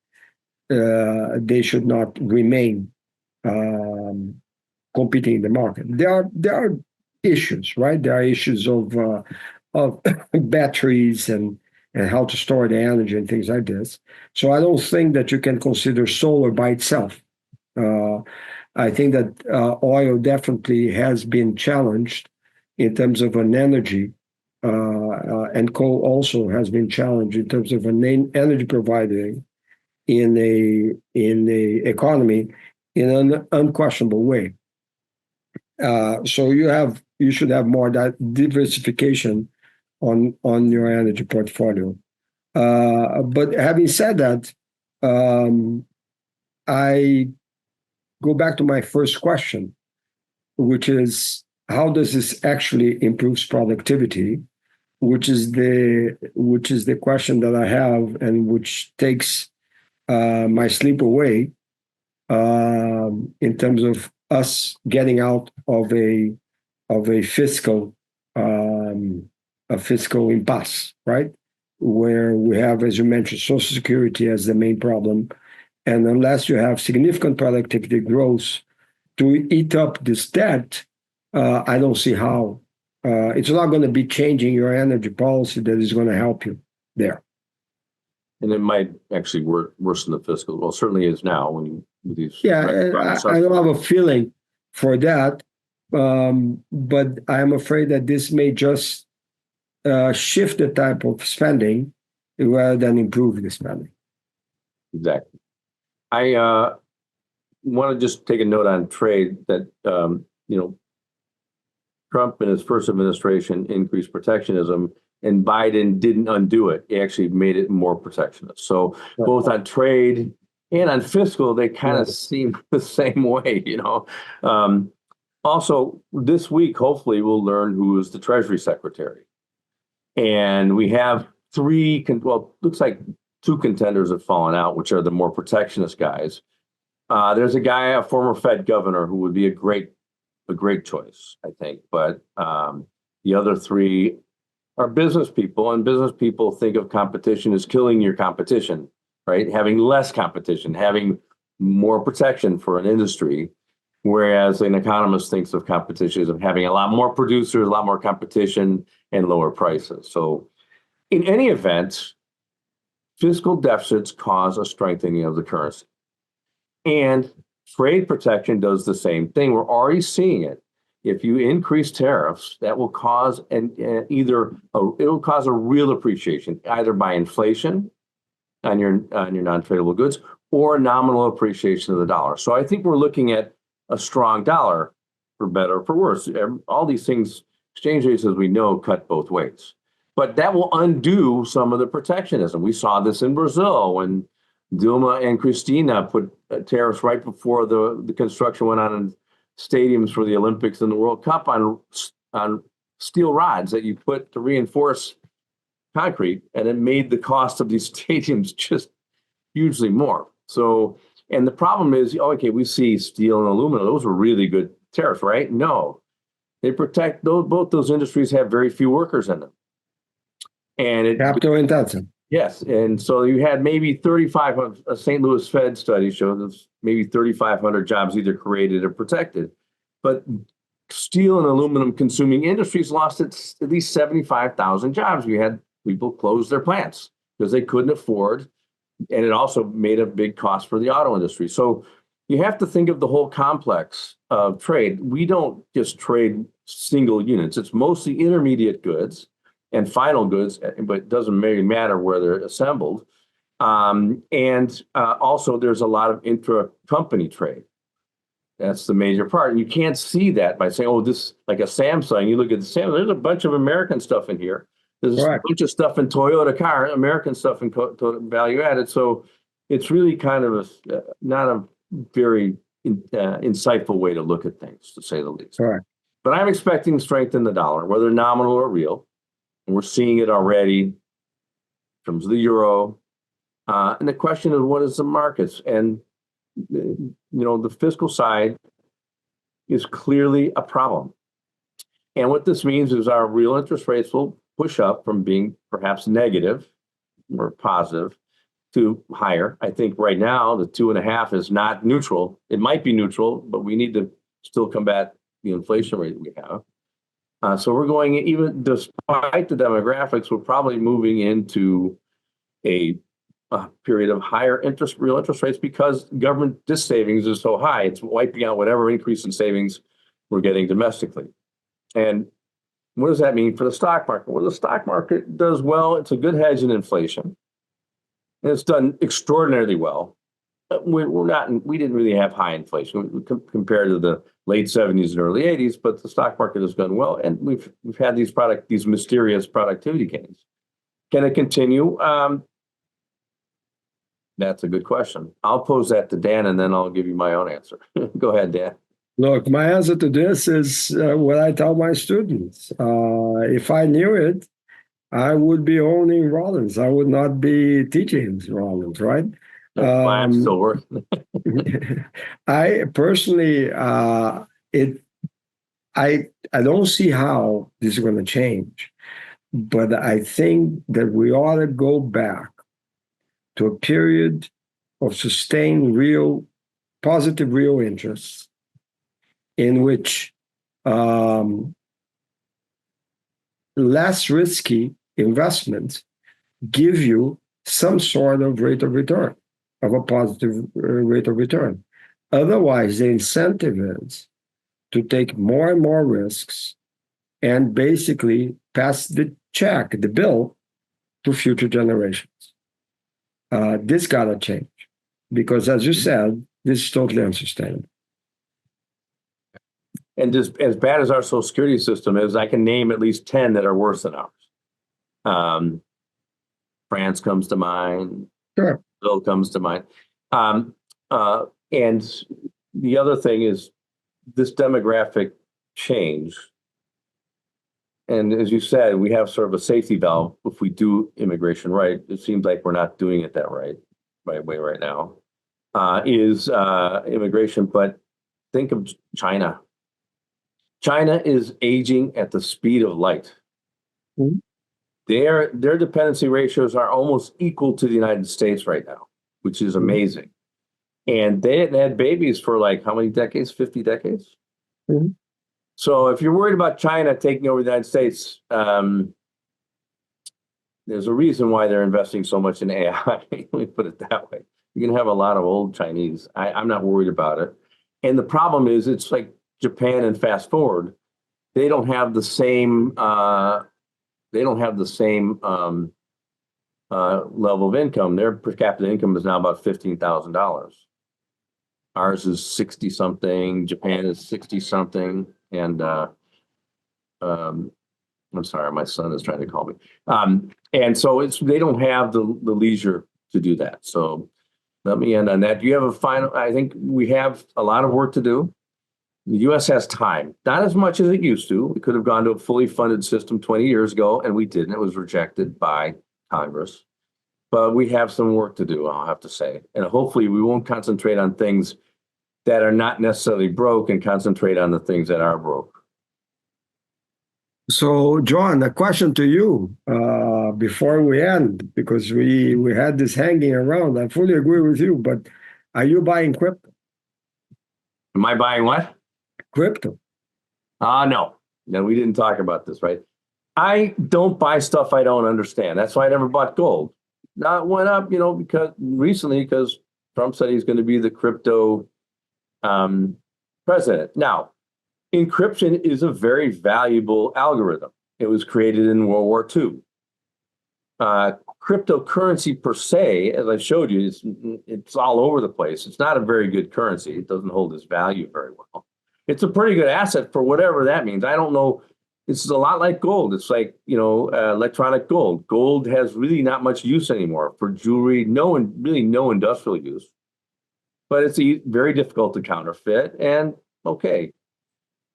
[SPEAKER 2] they should not remain competing in the market. There are issues, right? There are issues of batteries and how to store the energy and things like this. So I don't think that you can consider solar by itself. I think that oil definitely has been challenged in terms of an energy, and coal also has been challenged in terms of an energy provider in a economy in an unquestionable way. So you should have more diversification on your energy portfolio. But having said that, I go back to my first question, which is how does this actually improve productivity, which is the question that I have and which takes my sleep away in terms of us getting out of a fiscal impasse, right? where we have, as you mentioned, Social Security as the main problem. And unless you have significant productivity growth to eat up this debt, I don't see how. It's not going to be changing your energy policy that is going to help you there.
[SPEAKER 1] And it might actually worsen the fiscal. Well, it certainly is now when you with these.
[SPEAKER 2] Yeah, I don't have a feeling for that, but I'm afraid that this may just shift the type of spending rather than improve the spending.
[SPEAKER 1] Exactly. I want to just take a note on trade that Trump in his first administration increased protectionism, and Biden didn't undo it. He actually made it more protectionist. So both on trade and on fiscal, they kind of seem the same way, Also, this week, hopefully, we'll learn who is the Treasury Secretary. And we have looks like two contenders have fallen out, which are the more protectionist guys. There's a former Fed governor, who would be a great choice, I think. But the other three are business people, and business people think of competition as killing your competition, right? Having less competition, having more protection for an industry, whereas an economist thinks of competition as of having a lot more producers, a lot more competition, and lower prices. So in any event, fiscal deficits cause a strengthening of the currency. And trade protection does the same thing. We're already seeing it. If you increase tariffs, that will cause a real appreciation, either by inflation on your non-tradable goods or nominal appreciation of the dollar. So I think we're looking at a strong dollar, for better or for worse. All these things, exchange rates, as we know, cut both ways. But that will undo some of the protectionism. We saw this in Brazil when Dilma and Cristina put tariffs right before the construction went on in stadiums for the Olympics and the World Cup on steel rods that you put to reinforce concrete, and it made the cost of these stadiums just hugely more. So, and the problem is, we see steel and aluminum; those were really good tariffs, right? No, they protect those. Both those industries have very few workers in them, and
[SPEAKER 2] capital intensive.
[SPEAKER 1] Yes, and so you had maybe 3,500. A St. Louis Fed study showed that maybe 3,500 jobs either created or protected. But steel and aluminum consuming industries lost at least 75,000 jobs. We had people close their plants because they couldn't afford, and it also made a big cost for the auto industry. So you have to think of the whole complex of trade. We don't just trade single units. It's mostly intermediate goods and final goods, but it doesn't really matter where they're assembled. And also there's a lot of intra-company trade. That's the major part. And you can't see that by saying, this, like a Samsung, you look at the Samsung, there's a bunch of American stuff in here. There's a bunch of stuff in Toyota car, American stuff in value added. So it's really kind of not a very insightful way to look at things, to say the least.
[SPEAKER 2] Right.
[SPEAKER 1] But I'm expecting strength in the dollar, whether nominal or real. And we're seeing it already in terms of the euro. And the question is, what is the markets? And, the fiscal side is clearly a problem. And what this means is our real interest rates will push up from being perhaps negative or positive to higher. I think right now the 2.5 is not neutral. It might be neutral, but we need to still combat the inflation rate we have. So we're going, even despite the demographics, we're probably moving into a period of higher real interest rates because government savings is so high. It's wiping out whatever increase in savings we're getting domestically. And what does that mean for the stock market? Well, the stock market does well. It's a good hedge in inflation. And it's done extraordinarily well. We didn't really have high inflation compared to the late 70s and early 80s, but the stock market has done well. And we've had these mysterious productivity gains. Can it continue? That's a good question. I'll pose that to Dan, and then I'll give you my own answer. Go ahead, Dan.
[SPEAKER 2] Look, my answer to this is what I tell my students. If I knew it, I would be owning Rollins. I would not be teaching Rollins, right?
[SPEAKER 1] I'm still working.
[SPEAKER 2] I personally, I don't see how this is going to change. But I think that we ought to go back to a period of sustained positive real interest in which less risky investments give you some sort of rate of return, of a positive rate of return. Otherwise, the incentive is to take more and more risks and basically pass the check, the bill, to future generations. This got to change because, as you said, this is totally unsustainable.
[SPEAKER 1] And just as bad as our Social Security system is, I can name at least 10 that are worse than ours. France comes to mind.
[SPEAKER 2] Sure.
[SPEAKER 1] Bill comes to mind. And the other thing is this demographic change. And as you said, we have sort of a safety valve if we do immigration right. It seems like we're not doing it that right way right now. Is immigration, but think of China. China is aging at the speed of light.
[SPEAKER 2] Mm-hmm.
[SPEAKER 1] Their dependency ratios are almost equal to the United States right now, which is amazing. And they hadn't had babies for like how many decades? 50 decades?
[SPEAKER 2] Mm-hmm.
[SPEAKER 1] So if you're worried about China taking over the United States, there's a reason why they're investing so much in AI. Let me put it that way. You're going to have a lot of old Chinese. I'm not worried about it. And the problem is it's like Japan and fast forward. They don't have the same level of income. Their per capita income is now about $15,000. Ours is 60 something. Japan is 60 something. And I'm sorry, my son is trying to call me. And so they don't have the leisure to do that. So let me end on that. Do you have a final? I think we have a lot of work to do. The U.S. has time, not as much as it used to. We could have gone to a fully funded system 20 years ago, and we didn't. It was rejected by Congress. But we have some work to do, I'll have to say. And hopefully we won't concentrate on things that are not necessarily broke and concentrate on the things that are broke.
[SPEAKER 2] So, John, a question to you before we end, because we had this hanging around. I fully agree with you, but are you buying crypto?
[SPEAKER 1] Am I buying what?
[SPEAKER 2] Crypto.
[SPEAKER 1] No, we didn't talk about this, right? I don't buy stuff I don't understand. That's why I never bought gold. Now it went up, because Trump said he's going to be the crypto president. Now, encryption is a very valuable algorithm. It was created in World War II. Cryptocurrency per se, as I showed you, it's all over the place. It's not a very good currency. It doesn't hold its value very well. It's a pretty good asset for whatever that means. I don't know. It's a lot like gold. It's like, electronic gold. Gold has really not much use anymore for jewelry. No industrial use. But it's very difficult to counterfeit. And okay,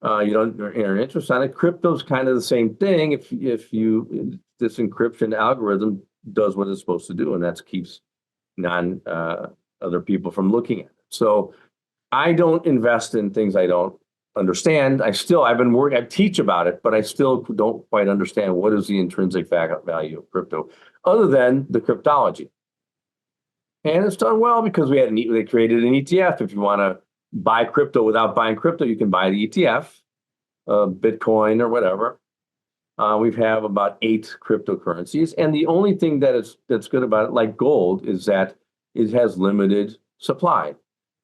[SPEAKER 1] you don't earn interest on it. Crypto's kind of the same thing. If this encryption algorithm does what it's supposed to do, and that keeps other people from looking at it. So I don't invest in things I don't understand. I teach about it, but I still don't quite understand what is the intrinsic value of crypto, other than the cryptology. And it's done well because they created an ETF. If you want to buy crypto without buying crypto, you can buy the ETF, Bitcoin or whatever. We have about 8 cryptocurrencies, and the only thing that's good about it, like gold, is that it has limited supply.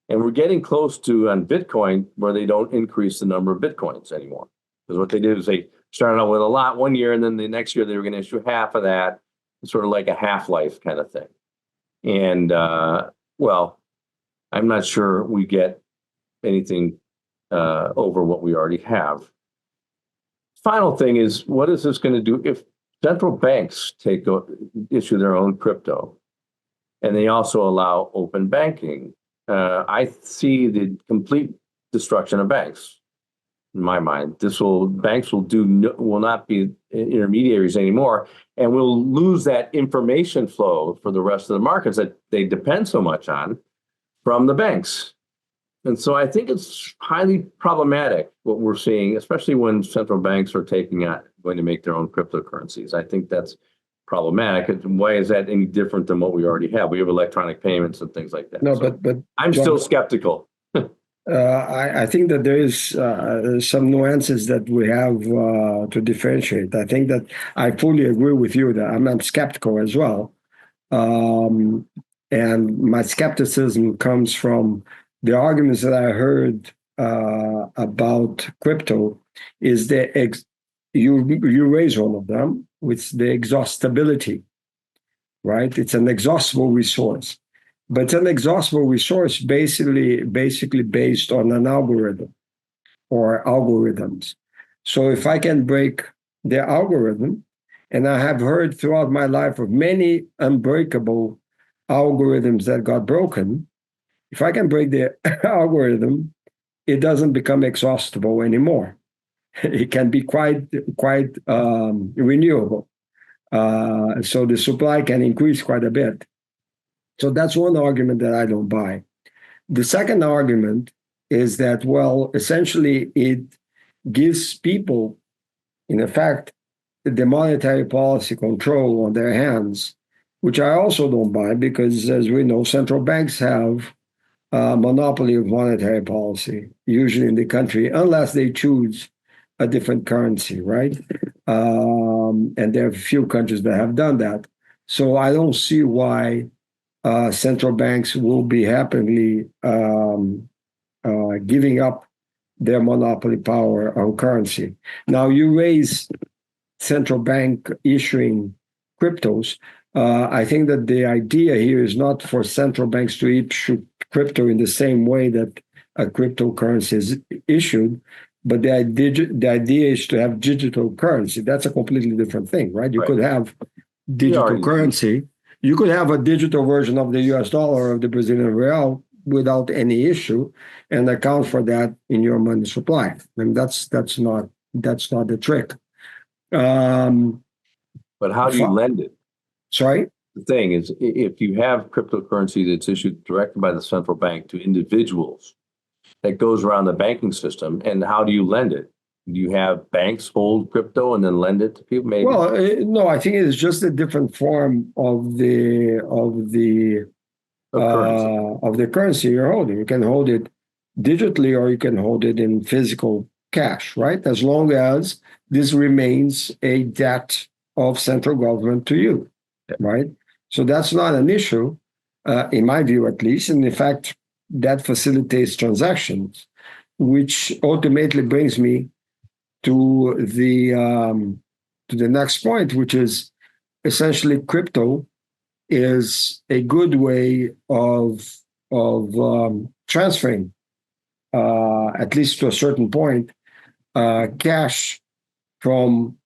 [SPEAKER 1] And we're getting close to on Bitcoin where they don't increase the number of Bitcoins anymore. Because what they did is they started out with a lot one year, and then the next year they were going to issue half of that. It's sort of like a half-life kind of thing. And I'm not sure we get anything over what we already have. Final thing is, what is this going to do if central banks issue their own crypto, and they also allow open banking? I see the complete destruction of banks. In my mind, banks will not be intermediaries anymore, and we'll lose that information flow for the rest of the markets that they depend so much on from the banks. And so I think it's highly problematic what we're seeing, especially when central banks are taking going to make their own cryptocurrencies. I think that's problematic. And why is that any different than what we already have? We have electronic payments and things like that.
[SPEAKER 2] No,
[SPEAKER 1] So
[SPEAKER 2] but
[SPEAKER 1] I'm
[SPEAKER 2] John,
[SPEAKER 1] still skeptical.
[SPEAKER 2] I think that there is some nuances that we have to differentiate. I think that I fully agree with you that I'm skeptical as well. And my skepticism comes from the arguments that I heard about crypto is you raise one of them, with the exhaustibility, right? It's an exhaustible resource. But it's an exhaustible resource basically based on an algorithm or algorithms. So if I can break the algorithm, and I have heard throughout my life of many unbreakable algorithms that got broken, if I can break the algorithm, it doesn't become exhaustible anymore. It can be quite renewable. So the supply can increase quite a bit. So that's one argument that I don't buy. The second argument is that, well, essentially it gives people, in effect, the monetary policy control on their hands, which I also don't buy because, as we know, central banks have a monopoly of monetary policy, usually in the country, unless they choose a different currency, right? And there are few countries that have done that. So I don't see why central banks will be happily giving up their monopoly power on currency. Now, you raise central bank issuing cryptos. I think that the idea here is not for central banks to issue crypto in the same way that a cryptocurrency is issued, but the idea is to have digital currency. That's a completely different thing, right? You could have digital currency. You could have a digital version of the US dollar or of the Brazilian real without any issue and account for that in your money supply. I mean, that's not the trick.
[SPEAKER 1] But how do you lend it?
[SPEAKER 2] Sorry?
[SPEAKER 1] The thing is, if you have cryptocurrency that's issued directly by the central bank to individuals, that goes around the banking system, and how do you lend it? Do you have banks hold crypto and then lend it to people? Maybe.
[SPEAKER 2] Well, no, I think it's just a different form of the currency you're holding. You can hold it digitally, or you can hold it in physical cash, right? As long as this remains a debt of central government to you, right? So that's not an issue, in my view, at least. And in fact, that facilitates transactions, which ultimately brings me to the next point, which is essentially crypto is a good way of transferring, at least to a certain point, cash from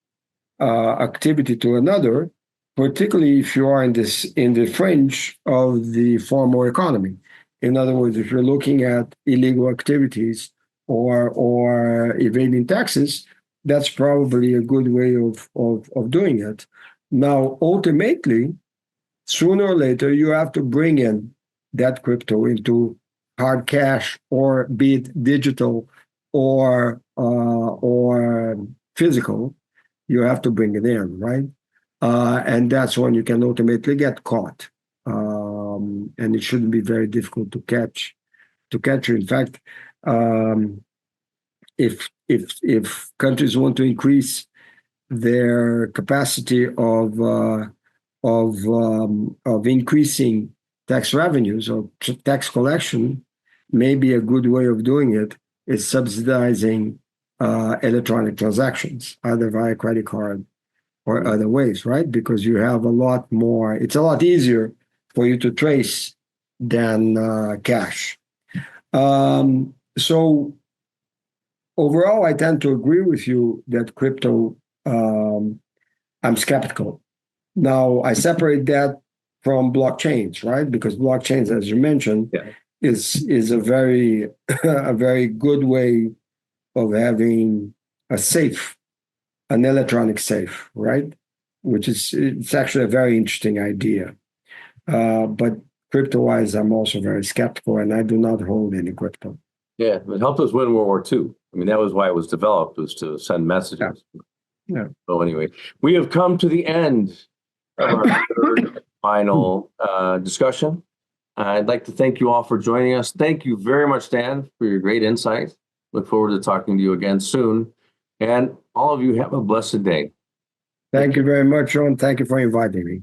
[SPEAKER 2] activity to another, particularly if you are in the fringe of the formal economy. In other words, if you're looking at illegal activities or evading taxes, that's probably a good way of doing it. Now, ultimately, sooner or later, you have to bring in that crypto into hard cash, or be it digital or physical. You have to bring it in, right? And that's when you can ultimately get caught. And it shouldn't be very difficult to catch you. In fact, if countries want to increase their capacity of increasing tax revenues or tax collection, maybe a good way of doing it is subsidizing electronic transactions, either via credit card or other ways, right? Because you have a lot more, it's a lot easier for you to trace than cash. So overall, I tend to agree with you that crypto, I'm skeptical. Now, I separate that from blockchains, right? Because blockchains, as you mentioned, is a very a very good way of having an electronic safe, right? It's actually a very interesting idea. But crypto-wise, I'm also very skeptical, and I do not hold any crypto.
[SPEAKER 1] Yeah, it helped us win World War II. I mean, that was why it was developed, was to send messages.
[SPEAKER 2] Yeah.
[SPEAKER 1] So anyway, we have come to the end of our third final discussion. I'd like to thank you all for joining us. Thank you very much, Dan, for your great insight. Look forward to talking to you again soon. And all of you have a blessed day.
[SPEAKER 2] Thank you very much, Sean. Thank you for inviting me.